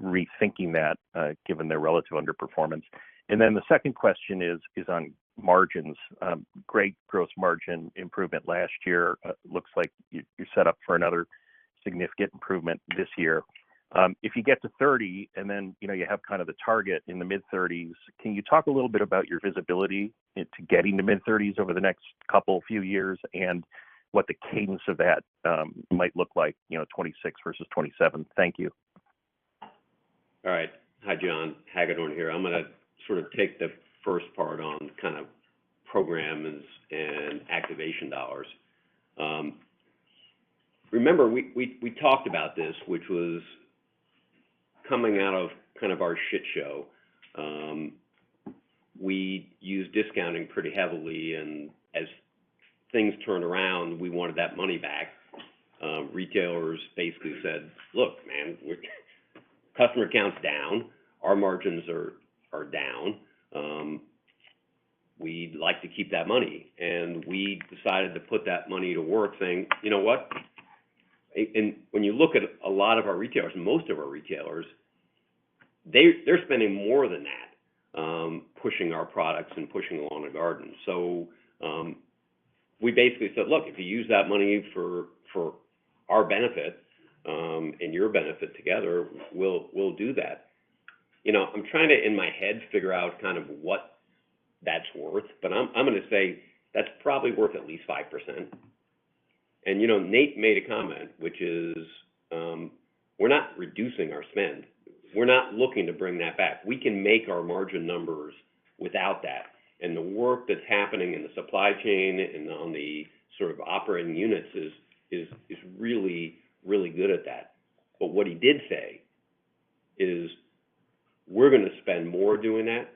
H: rethinking that given their relative underperformance. And then the second question is on margins. Great gross margin improvement last year. Looks like you're set up for another significant improvement this year. If you get to 30 and then you have kind of the target in the mid-30s, can you talk a little bit about your visibility into getting to mid-30s over the next few years and what the cadence of that might look like, 26 versus 27? Thank you.
B: All right. Hi, John. Hagedorn here. I'm going to sort of take the first part on kind of programs and activation dollars. Remember, we talked about this, which was coming out of kind of our shit show. We used discounting pretty heavily, and as things turned around, we wanted that money back. Retailers basically said, look, man, customer count's down, our margins are down. We'd like to keep that money. And we decided to put that money to work saying, you know what? And when you look at a lot of our retailers, most of our retailers, they're spending more than that, pushing our products and pushing lawn and garden. So we basically said, look, if you use that money for our benefit and your benefit together, we'll do that. I'm trying to in my head figure out kind of what that's worth, but I'm going to say that's probably worth at least 5%. And Nate made a comment, which is we're not reducing our spend. We're not looking to bring that back. We can make our margin numbers without that. And the work that's happening in the supply chain and on the sort of operating units is really, really good at that. But what he did say is we're going to spend more doing that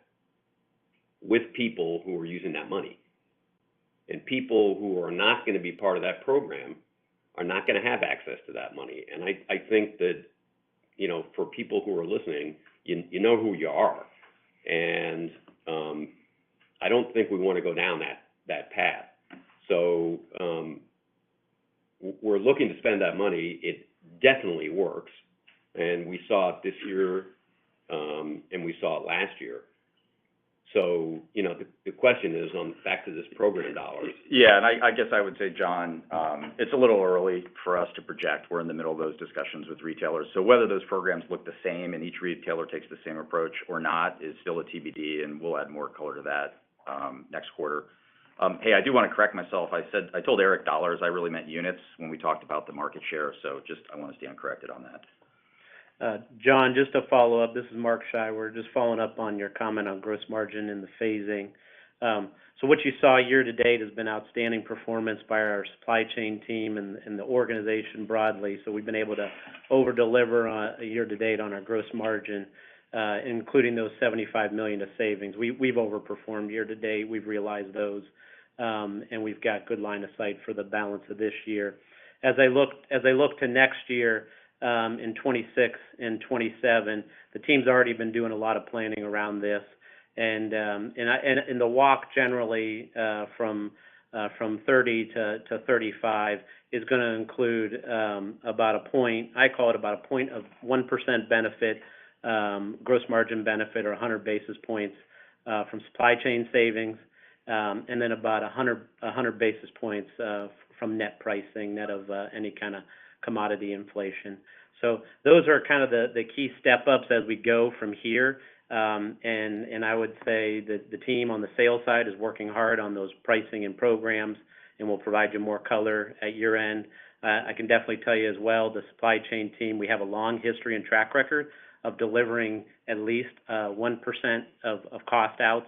B: with people who are using that money. And people who are not going to be part of that program are not going to have access to that money. And I think that, for people who are listening, you know who you are. And I don't think we want to go down that path. So we're looking to spend that money. It definitely works. And we saw it this year, and we saw it last year. So, the question is back to this program dollars.
E: Yeah, and I guess I would say, John, it's a little early for us to project. We're in the middle of those discussions with retailers. So whether those programs look the same and each retailer takes the same approach or not is still a TBD, and we'll add more color to that next quarter. Hey, I do want to correct myself. I told Eric dollars. I really meant units when we talked about the market share. So I want to stand corrected on that.
D: John, just to follow up, this is Mark Scheiwer, just following up on your comment on gross margin and the phasing. So what you saw year to date has been outstanding performance by our supply chain team and the organization broadly. So we've been able to over deliver year to date on our gross margin, including those $75 million of savings. We've overperformed year to date. We've realized those, and we've got good line of sight for the balance of this year. As I look to next year, in 26 and 27, the team's already been doing a lot of planning around this, and the walk generally from 30 to 35 is going to include about a point. I call it about a point of 1% benefit, gross margin benefit, or 100 basis points from supply chain savings, and then about 100 basis points from net pricing, net of any kind of commodity inflation. So those are kind of the key step-ups as we go from here. And I would say that the team on the sales side is working hard on those pricing and programs, and we'll provide you more color at year end. I can definitely tell you as well, the supply chain team, we have a long history and track record of delivering at least 1% of cost outs,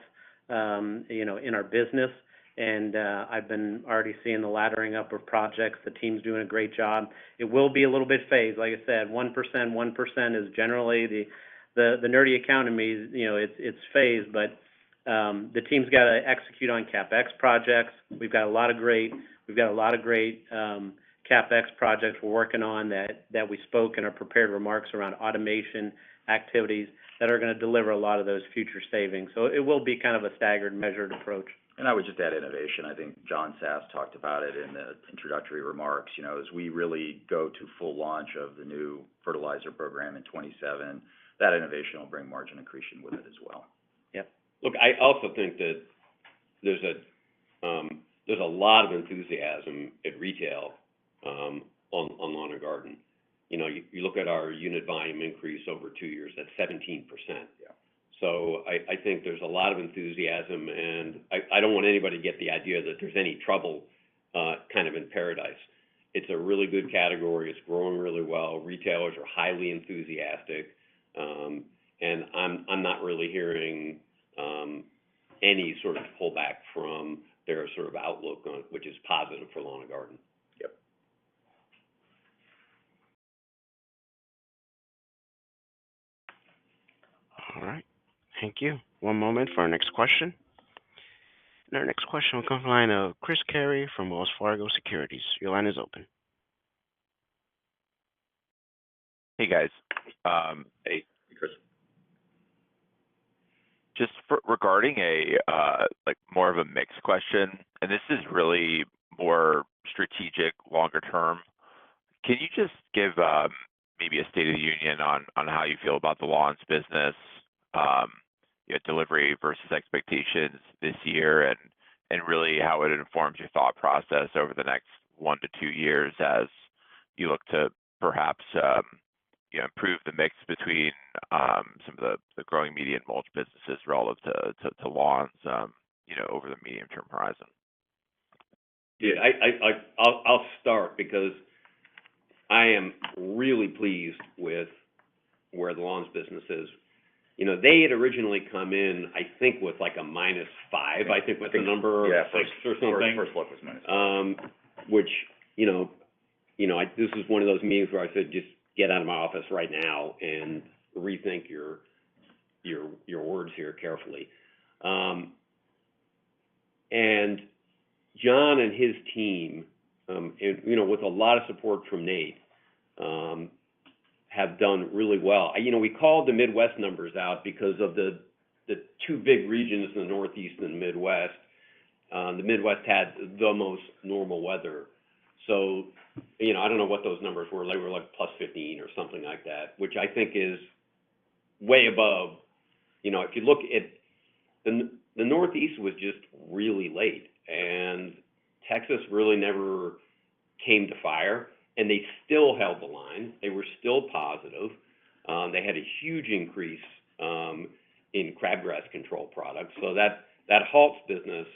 D: in our business. And I've been already seeing the laddering up of projects. The team's doing a great job. It will be a little bit phased. Like I said, 1% is generally the nerdy economy. It's phased, but the team's got to execute on CapEx projects. We've got a lot of great CapEx projects we're working on that we spoke in our prepared remarks around automation activities that are going to deliver a lot of those future savings. So it will be kind of a staggered, measured approach.
E: And I would just add innovation. I think John Sass talked about it in the introductory remarks. As we really go to full launch of the new fertilizer program in 27, that innovation will bring margin accretion with it as well.
D: Yep.
B: Look, I also think that there's a lot of enthusiasm at retail on lawn and garden. You look at our unit volume increase over 2 years, that's 17%.
E: Yeah.
B: So I think there's a lot of enthusiasm, and I don't want anybody to get the idea that there's any trouble kind of in paradise. It's a really good category. It's growing really well. Retailers are highly enthusiastic, and I'm not really hearing any sort of pullback from their sort of outlook on which is positive for lawn and garden.
E: Yep.
F: All right. Thank you. One moment for our next question. And our next question will come from the line of Chris Carey from Wells Fargo Securities. Your line is open.
I: Hey, guys.
E: Hey, Chris.
I: Just regarding more of a mixed question, and this is really more strategic, longer term. Can you just give maybe a state of the union on how you feel about the lawns business, delivery versus expectations this year, and really how it informs your thought process over the next 1 to 2 years as you look to perhaps improve the mix between some of the growing media and mulch businesses relative to lawns, over the medium-term horizon?
B: Yeah, I'll start because I am really pleased with where the lawns business is. They had originally come in, I think, with like a -5, I think was the number,
E: yeah,
B: or something.
E: First look was -5.
B: Which, this is one of those meetings where I said, just get out of my office right now and rethink your words here carefully. And John and his team, with a lot of support from Nate, have done really well. We called the Midwest numbers out because of the two big regions in the Northeast and the Midwest. The Midwest had the most normal weather. So, I don't know what those numbers were. They were like +15 or something like that, which I think is way above. If you look at the Northeast was just really late, and Texas really never came to fire. And they still held the line. They were still positive. They had a huge increase in crabgrass control products. So that Halts business,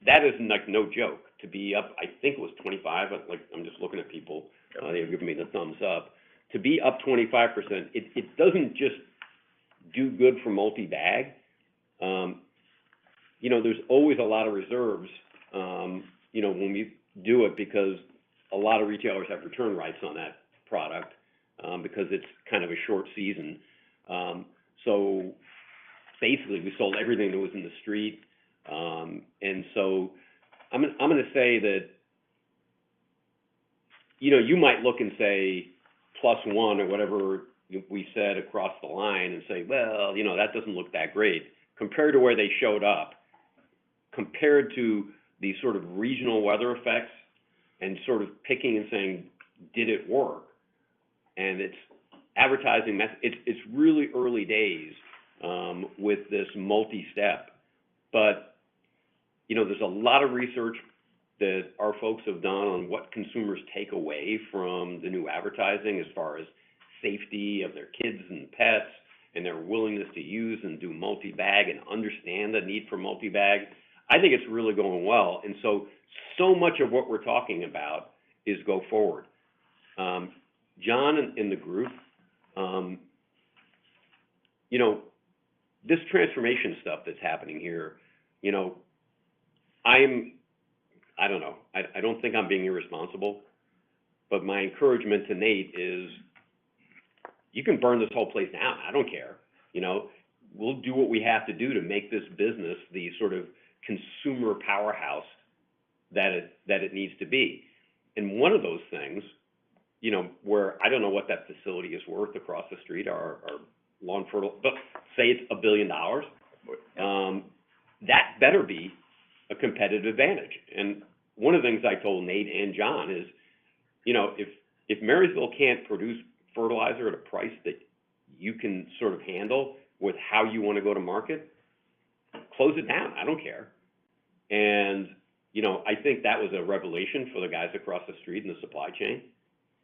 B: that is like no joke. To be up, I think it was 25. I'm just looking at people. They've given me the thumbs up. to be up 25%, it doesn't just do good for multi-bag. You know, there's always a lot of reserves, you know, when we do it, because a lot of retailers have return rights on that product, because it's kind of a short season. So basically we sold everything that was in the street. And so I'm going to say that, you know, you might look and say +1 or whatever we said across the line and say, well, you know, that doesn't look that great compared to where they showed up, compared to the sort of regional weather effects and sort of picking and saying, did it work? And it's advertising, it's really early days with this multi-step. But, you know, there's a lot of research that our folks have done on what consumers take away from the new advertising as far as safety of their kids and pets and their willingness to use and do multi-bag and understand the need for multi-bag. I think it's really going well. And so much of what we're talking about is go forward. John and the group, you know, this transformation stuff that's happening here, you know, I don't know, I don't think I'm being irresponsible, but my encouragement to Nate is, you can burn this whole place down. I don't care. You know, we'll do what we have to do to make this business the sort of consumer powerhouse that it needs to be. And one of those things, you know, where I don't know what that facility is worth across the street, our lawn fertile, but say it's $1 billion, that better be a competitive advantage. And one of the things I told Nate and John is, you know, if Marysville can't produce fertilizer at a price that you can sort of handle with how you want to go to market, close it down. I don't care. And, you know, I think that was a revelation for the guys across the street in the supply chain.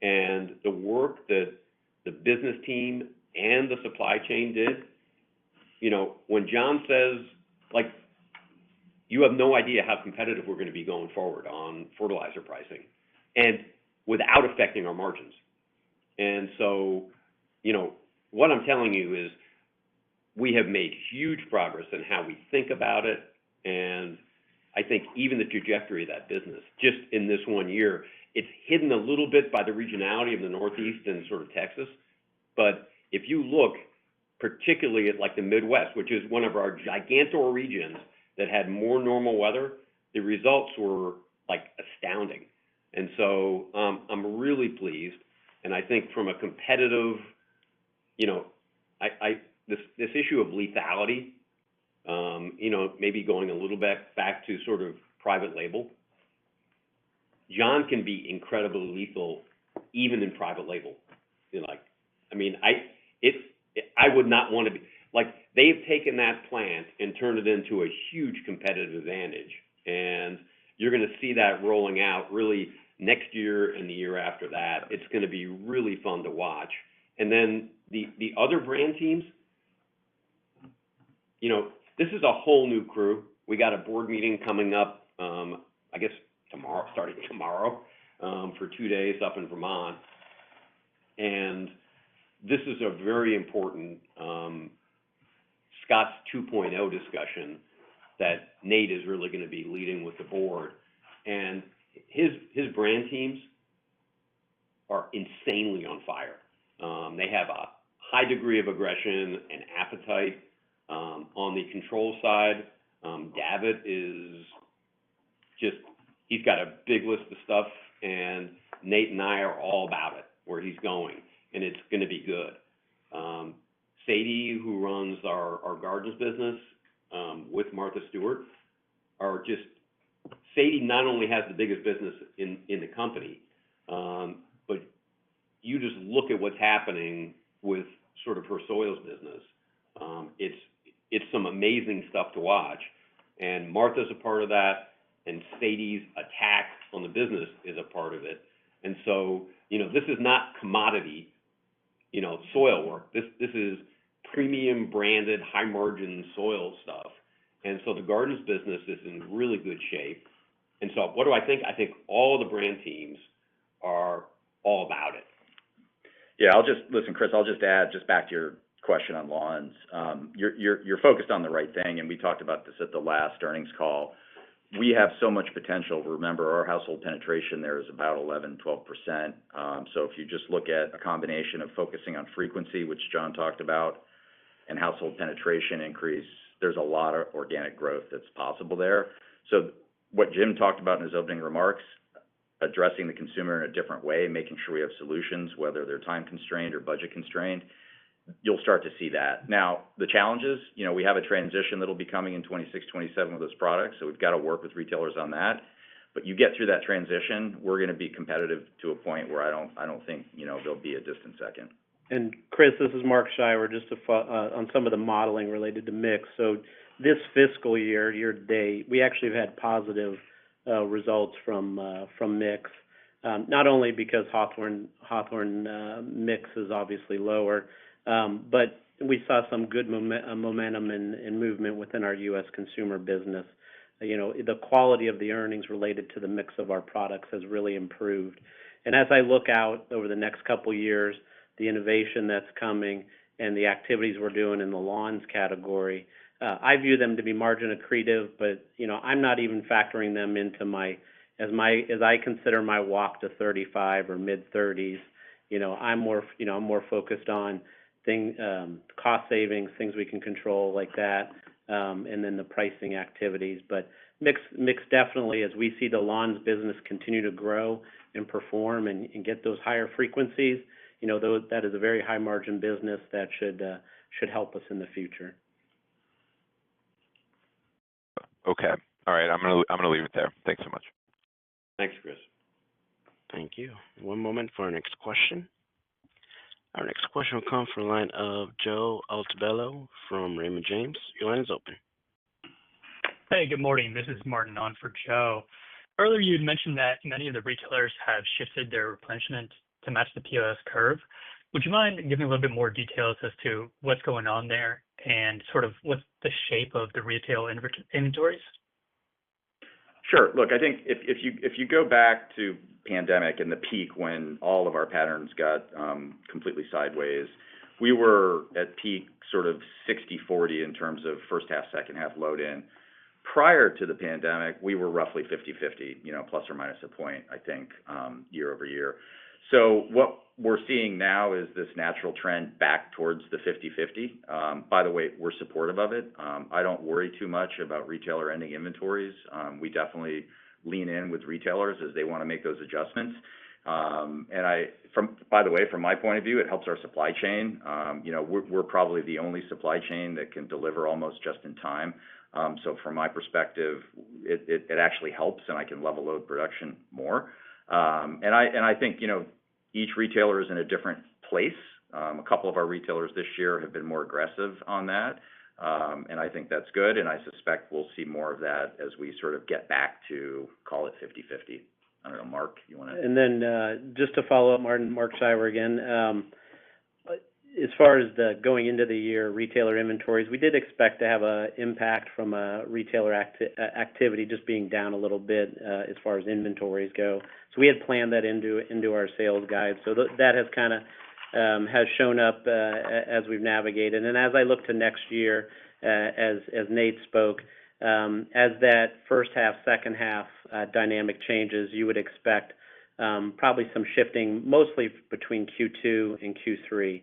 B: And the work that the business team and the supply chain did, you know, when John says, like, you have no idea how competitive we're going to be going forward on fertilizer pricing, and without affecting our margins. And so, you know, what I'm telling you is we have made huge progress in how we think about it. And I think even the trajectory of that business, just in this 1 year, it's hidden a little bit by the regionality of the Northeast and sort of Texas. But if you look particularly at like the Midwest, which is one of our gigantor regions that had more normal weather, the results were like astounding. And so I'm really pleased. And I think from a competitive, you know, this issue of lethality, you know, maybe going a little bit back to sort of private label. John can be incredibly lethal even in private label. You know, like, I mean, I would not want to be, like, they've taken that plant and turned it into a huge competitive advantage. And you're going to see that rolling out really next year and the year after that. It's going to be really fun to watch. And then the other brand teams, you know, this is a whole new crew. We got a board meeting coming up, I guess starting tomorrow, for 2 days up in Vermont. And this is a very important Scott's 2.0 discussion that Nate is really going to be leading with the board. And his brand teams are insanely on fire. They have a high degree of aggression and appetite. On the control side, Davitt is just, he's got a big list of stuff, and Nate and I are all about it, where he's going, and it's going to be good. Sadie, who runs our gardens business with Martha Stewart, are just, Sadie not only has the biggest business in the company, but you just look at what's happening with sort of her soils business. It's some amazing stuff to watch, and Martha's a part of that, and Sadie's attack on the business is a part of it. And so, you know, this is not commodity, you know, soil work. This is premium branded, high margin soil stuff. And so the gardens business is in really good shape. And so what do I think? I think all the brand teams are all about it.
E: Yeah, listen, Chris, I'll just add just back to your question on lawns. You're focused on the right thing, and we talked about this at the last earnings call. We have so much potential. Remember, our household penetration there is about 11, 12%. So if you just look at a combination of focusing on frequency, which John talked about, and household penetration increase, there's a lot of organic growth that's possible there. So what Jim talked about in his opening remarks, addressing the consumer in a different way, making sure we have solutions, whether they're time constrained or budget constrained, you'll start to see that. Now, the challenges, we have a transition that'll be coming in 26, 27 with those products, so we've got to work with retailers on that. But you get through that transition, we're going to be competitive to a point where I don't think, there'll be a distant second.
D: And Chris, this is Mark Scheiwer, just on some of the modeling related to mix. So this fiscal year to date, we actually have had positive results from mix, not only because Hawthorne mix is obviously lower, but we saw some good momentum and movement within our U.S. consumer business. The quality of the earnings related to the mix of our products has really improved. And as I look out over the next couple of years, the innovation that's coming and the activities we're doing in the lawns category, I view them to be margin accretive, but I'm not even factoring them into as I consider my walk to 35 or mid 30s. I'm more focused on cost savings, things we can control like that, and then the pricing activities. But mix definitely, as we see the lawns business continue to grow and perform and get those higher frequencies, that is a very high margin business that should help us in the future.
I: Okay. All right. I'm gonna leave it there. Thanks so much.
B: Thanks, Chris.
F: Thank you. One moment for our next question. Our next question will come from the line of Joe Altobello from Raymond James. Your line is open.
J: Hey, good morning. This is Martin on for Joe. Earlier, you had mentioned that many of the retailers have shifted their replenishment to match the POS curve. Would you mind giving a little bit more details as to what's going on there and sort of what's the shape of the retail inventories?
E: Sure. Look, I think if you go back to pandemic and the peak when all of our patterns got completely sideways, we were at peak sort of 60-40 in terms of first half, second half load in. Prior to the pandemic, we were roughly 50-50, plus or minus a point, I think, year over year. So what we're seeing now is this natural trend back towards the 50-50. By the way, we're supportive of it. I don't worry too much about retailer ending inventories. We definitely lean in with retailers as they want to make those adjustments. By the way, from my point of view, it helps our supply chain. We're probably the only supply chain that can deliver almost just in time. So from my perspective, it actually helps, and I can level load production more. And I think, each retailer is in a different place. A couple of our retailers this year have been more aggressive on that. And I think that's good. And I suspect we'll see more of that as we sort of get back to, call it 50-50. I don't know, Mark, you want to?
D: And then just to follow up, Mark Scheiwer again, as far as the going into the year retailer inventories, we did expect to have an impact from a retailer activity just being down a little bit as far as inventories go. So we had planned that into our sales guide. So that has kind of has shown up as we've navigated. And as I look to next year, as Nate spoke, as that first half, second half dynamic changes, you would expect probably some shifting, mostly between Q2 and Q3.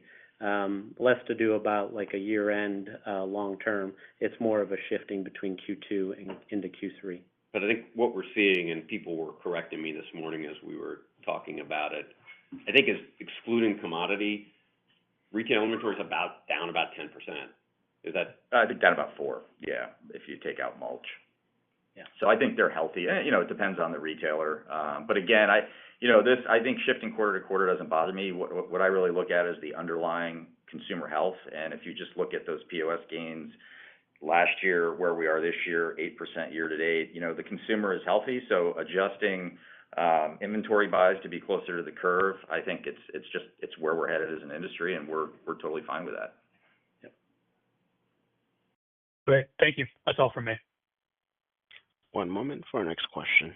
D: Less to do about like a year-end long term. It's more of a shifting between Q2 and into Q3.
B: But I think what we're seeing, and people were correcting me this morning as we were talking about it, I think is excluding commodity, retail inventory is down about 10%. Is that?
E: I think down about 4%, yeah, if you take out mulch.
D: Yeah.
E: So I think they're healthy. It depends on the retailer. But again, I think shifting quarter to quarter doesn't bother me. What I really look at is the underlying consumer health. And if you just look at those POS gains last year, where we are this year, 8% year to date, the consumer is healthy. So adjusting inventory buys to be closer to the curve, I think it's where we're headed as an industry, and we're totally fine with that.
D: Yep.
J: Great. Thank you. That's all from me.
F: One moment for our next question.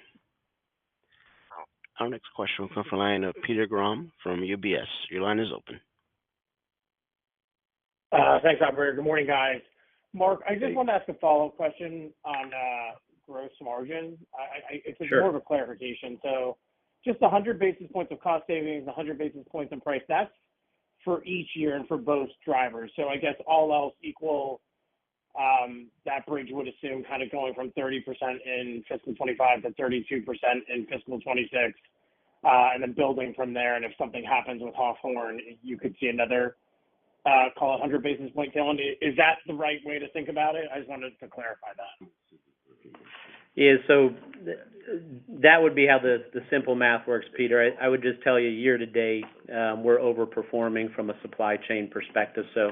F: Our next question will come from the line of Peter Grom from UBS. Your line is open.
K: Thanks, operator. Good morning, guys. Mark, I just want to ask a follow-up question on gross margin. It's more of a clarification. So just 100 basis points of cost savings, 100 basis points in price, that's for each year and for both drivers. So I guess all else equal, that bridge would assume kind of going from 30% in fiscal 25 to 32% in fiscal 26, and then building from there. And if something happens with Hawthorne, you could see another call it 100 basis point tailwind. Is that the right way to think about it? I just wanted to clarify that.
D: Yeah, so that would be how the simple math works, Peter. I would just tell you year to date, we're overperforming from a supply chain perspective. So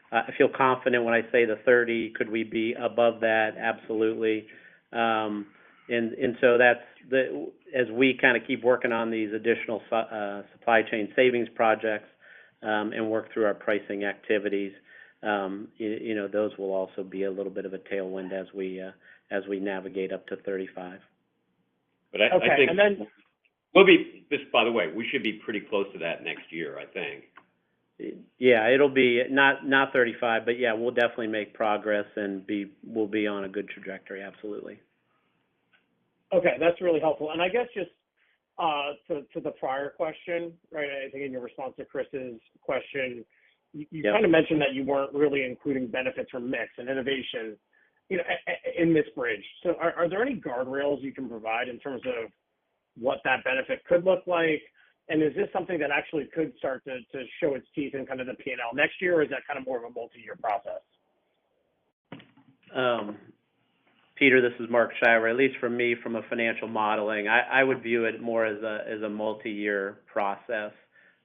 D: I feel confident when I say the 30. Could we be above that? Absolutely. And so that's as we kind of keep working on these additional supply chain savings projects and work through our pricing activities, those will also be a little bit of a tailwind as we navigate up to 35.
B: But I think
K: and then
B: we'll be. Just by the way, we should be pretty close to that next year, I think.
D: Yeah, it'll be not 35, but yeah, we'll definitely make progress and we'll be on a good trajectory. Absolutely.
K: Okay, that's really helpful. And I guess just to the prior question, right? I think in your response to Chris's question, you kind of mentioned that you weren't really including benefits from mix and innovation, in this bridge. So are there any guardrails you can provide in terms of what that benefit could look like? And is this something that actually could start to show its teeth in kind of the P&L next year, or is that kind of more of a multi-year process?
D: Peter, this is Mark Shiver. At least for me, from a financial modeling, I would view it more as a multi-year process.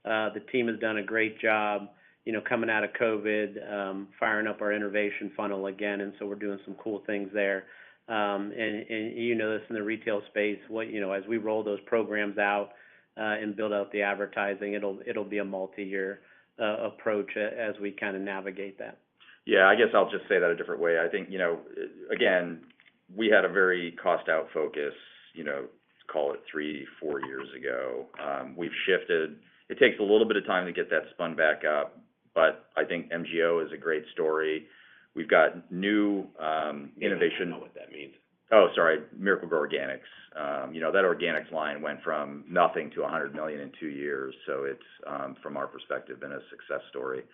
D: The team has done a great job, coming out of COVID, firing up our innovation funnel again, and so we're doing some cool things there. And this in the retail space, as we roll those programs out and build out the advertising, it'll be a multi-year approach as we kind of navigate that.
E: Yeah, I guess I'll just say that a different way. I think, again, we had a very cost out focus, call it 3-4 years ago. We've shifted. It takes a little bit of time to get that spun back up, but I think MGO is a great story. We've got new innovation.
B: I don't know what that means.
E: Oh, sorry, Miracle-Gro Organics. That organics line went from nothing to $100 million in 2 years. So it's, from our perspective, been a success story.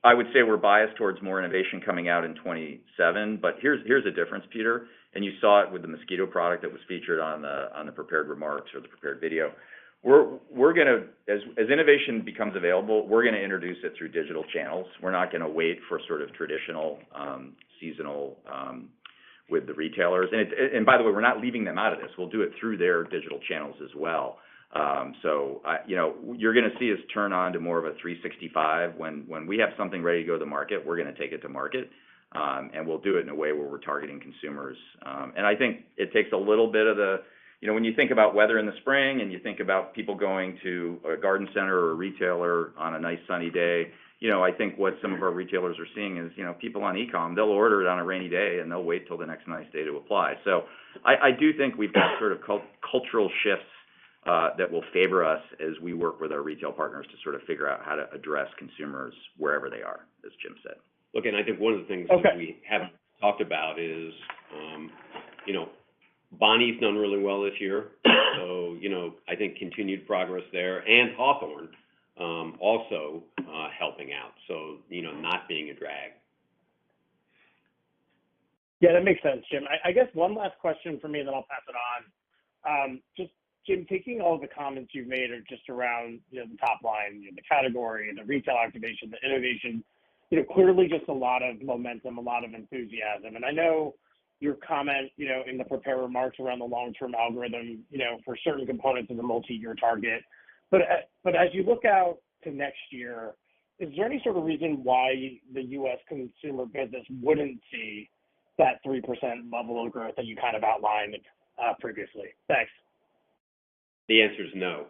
E: I would say we're biased towards more innovation coming out in 27, but here's a difference, Peter, and you saw it with the mosquito product that was featured on the prepared remarks or the prepared video. We're gonna, as innovation becomes available, we're gonna introduce it through digital channels. We're not gonna wait for sort of traditional seasonal with the retailers. And by the way, we're not leaving them out of this. We'll do it through their digital channels as well. So you're going to see us turn on to more of a 365. When we have something ready to go to the market, we're going to take it to market, and we'll do it in a way where we're targeting consumers. And I think it takes a little bit of the, when you think about weather in the spring and you think about people going to a garden center or a retailer on a nice sunny day, I think what some of our retailers are seeing is, people on e-com, they'll order it on a rainy day and they'll wait till the next nice day to apply. So I do think we've got sort of cultural shifts that will favor us as we work with our retail partners to sort of figure out how to address consumers wherever they are, as Jim said.
B: Look, and I think one of the things that we haven't talked about is, Bonnie's done really well this year. So, I think continued progress there, and Hawthorne also helping out. So, not being a drag.
K: Yeah, that makes sense, Jim. I guess one last question for me, and then I'll pass it on. Just Jim, taking all of the comments you've made are just around the top line, the category, the retail activation, the innovation, clearly just a lot of momentum, a lot of enthusiasm. And I know your comment, in the prepared remarks around the long-term algorithm, for certain components of the multi-year target. But as you look out to next year, is there any sort of reason why the U.S. consumer business wouldn't see that 3% level of growth that you kind of outlined previously? Thanks.
B: The answer is no.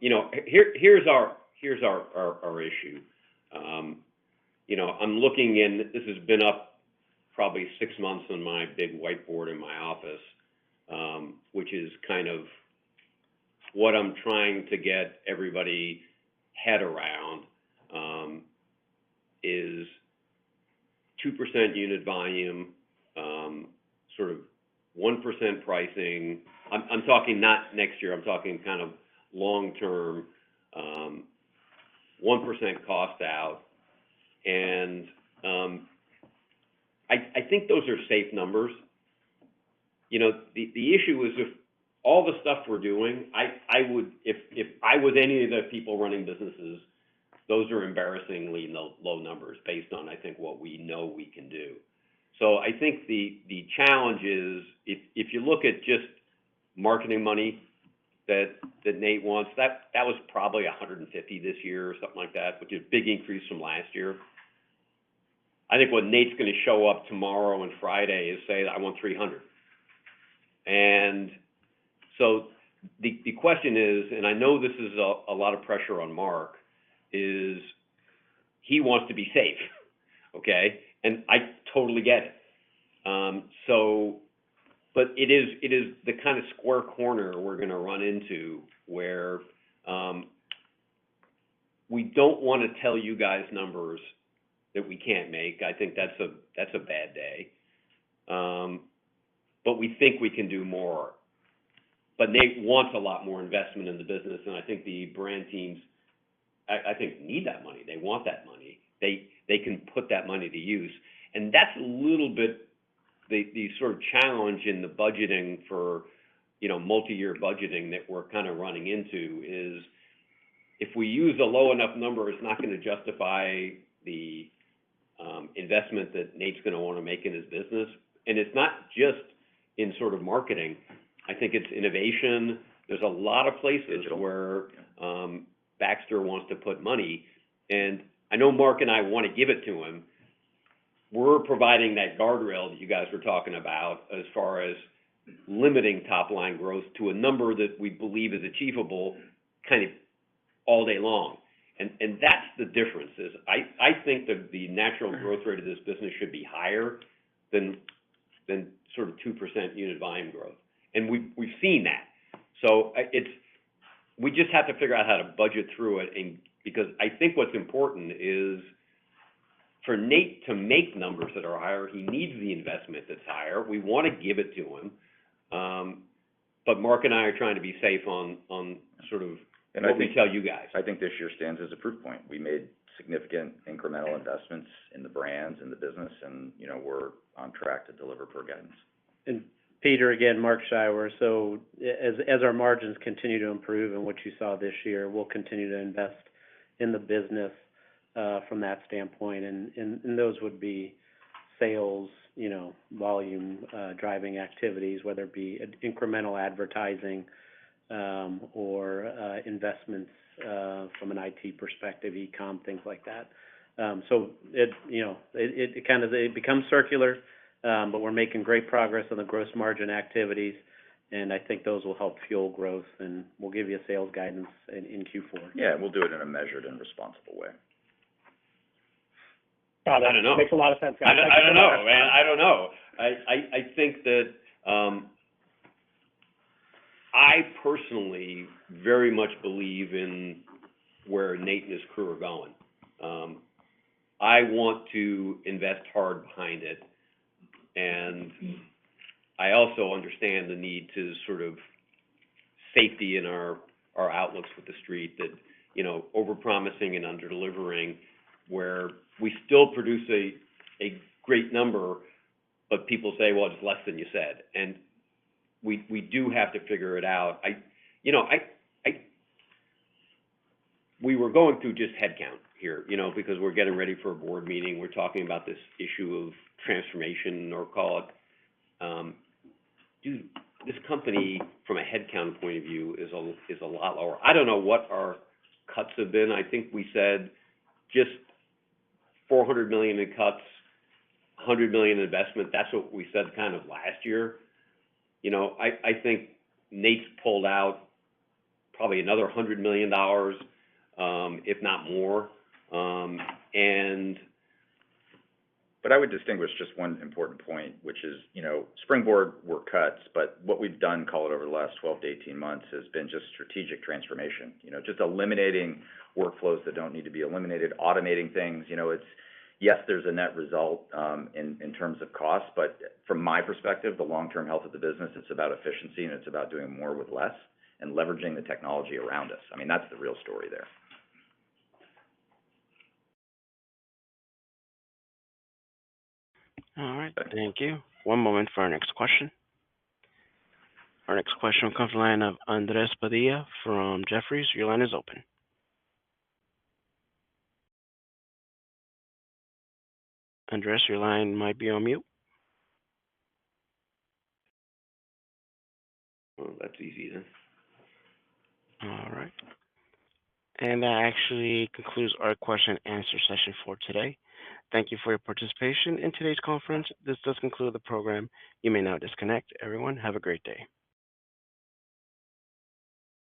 B: Here's our issue. I'm looking in. This has been up probably 6 months on my big whiteboard in my office, which is kind of what I'm trying to get everybody head around is 2% unit volume, sort of 1% pricing. I'm talking not next year, I'm talking kind of long-term, 1% cost out. And I think those are safe numbers. You know, the issue is if all the stuff we're doing, I would, if I was any of the people running businesses, those are embarrassingly low numbers based on, I think, what we know we can do. So I think the challenge is if you look at just marketing money that Nate wants, that was probably 150 this year or something like that, which is a big increase from last year. I think what Nate's going to show up tomorrow and Friday is say, I want 300. And so the question is, and I know this is a lot of pressure on Mark, is he wants to be safe, okay? And I totally get it. But it is the kind of square corner we're going to run into where we don't want to tell you guys numbers that we can't make. I think that's a bad day. But we think we can do more. But Nate wants a lot more investment in the business, and I think the brand teams, I think, need that money. They want that money. They can put that money to use. And that's a little bit the sort of challenge in the budgeting for, you know, multi-year budgeting that we're kind of running into is if we use a low enough number, it's not going to justify the investment that Nate's going to want to make in his business. And it's not just in sort of marketing. I think it's innovation. There's a lot of places where Baxter wants to put money. And I know Mark and I want to give it to him. We're providing that guardrail that you guys were talking about as far as limiting top line growth to a number that we believe is achievable kind of all day long. And that's the difference is I think that the natural growth rate of this business should be higher than sort of 2% unit volume growth. And we've seen that. So we just have to figure out how to budget through it. And because I think what's important is for Nate to make numbers that are higher, he needs the investment that's higher. We want to give it to him. But Mark and I are trying to be safe on sort of what we tell you guys.
E: I think this year stands as a proof point. We made significant incremental investments in the brands and the business, and, you know, we're on track to deliver per guidance.
D: And Peter, again, Mark Scheiwer. So as our margins continue to improve and what you saw this year, we'll continue to invest in the business from that standpoint. And those would be sales, you know, volume driving activities, whether it be incremental advertising or investments from an IT perspective, e-com, things like that. So it becomes circular. But we're making great progress on the gross margin activities, and I think those will help fuel growth, and we'll give you a sales guidance in Q4.
E: Yeah, we'll do it in a measured and responsible way.
K: I don't know. Makes a lot of sense, guys.
B: I don't know, man. I don't know. I think that I personally very much believe in where Nate and his crew are going. I want to invest hard behind it. And I also understand the need to sort of safety in our outlooks with the street that, you know, over-promising and under-delivering where we still produce a great number, but people say, well, it's less than you said. And we do have to figure it out. We were going through just headcount here, you know, because we're getting ready for a board meeting. We're talking about this issue of transformation, or call it, dude, this company from a headcount point of view is a lot lower. I don't know what our cuts have been. I think we said just $400 million in cuts, $100 million in investment. That's what we said kind of last year. You know, I think Nate's pulled out probably another $100 million, if not more. And
E: But I would distinguish just one important point, which is, Springboard were cuts, but what we've done, call it over the last 12 to 18 months, has been just strategic transformation, just eliminating workflows that don't need to be eliminated, automating things. Yes, there's a net result in terms of cost, but from my perspective, the long-term health of the business, it's about efficiency and it's about doing more with less and leveraging the technology around us. I mean, that's the real story there.
F: All right, thank you. One moment for our next question. Our next question comes from the line of Andres Padilla from Jefferies. Your line is open. Andres, your line might be on mute.
B: Well, that's easy then.
F: All right. And that actually concludes our question and answer session for today. Thank you for your participation in today's conference. This does conclude the program. You may now disconnect. Everyone, have a great day.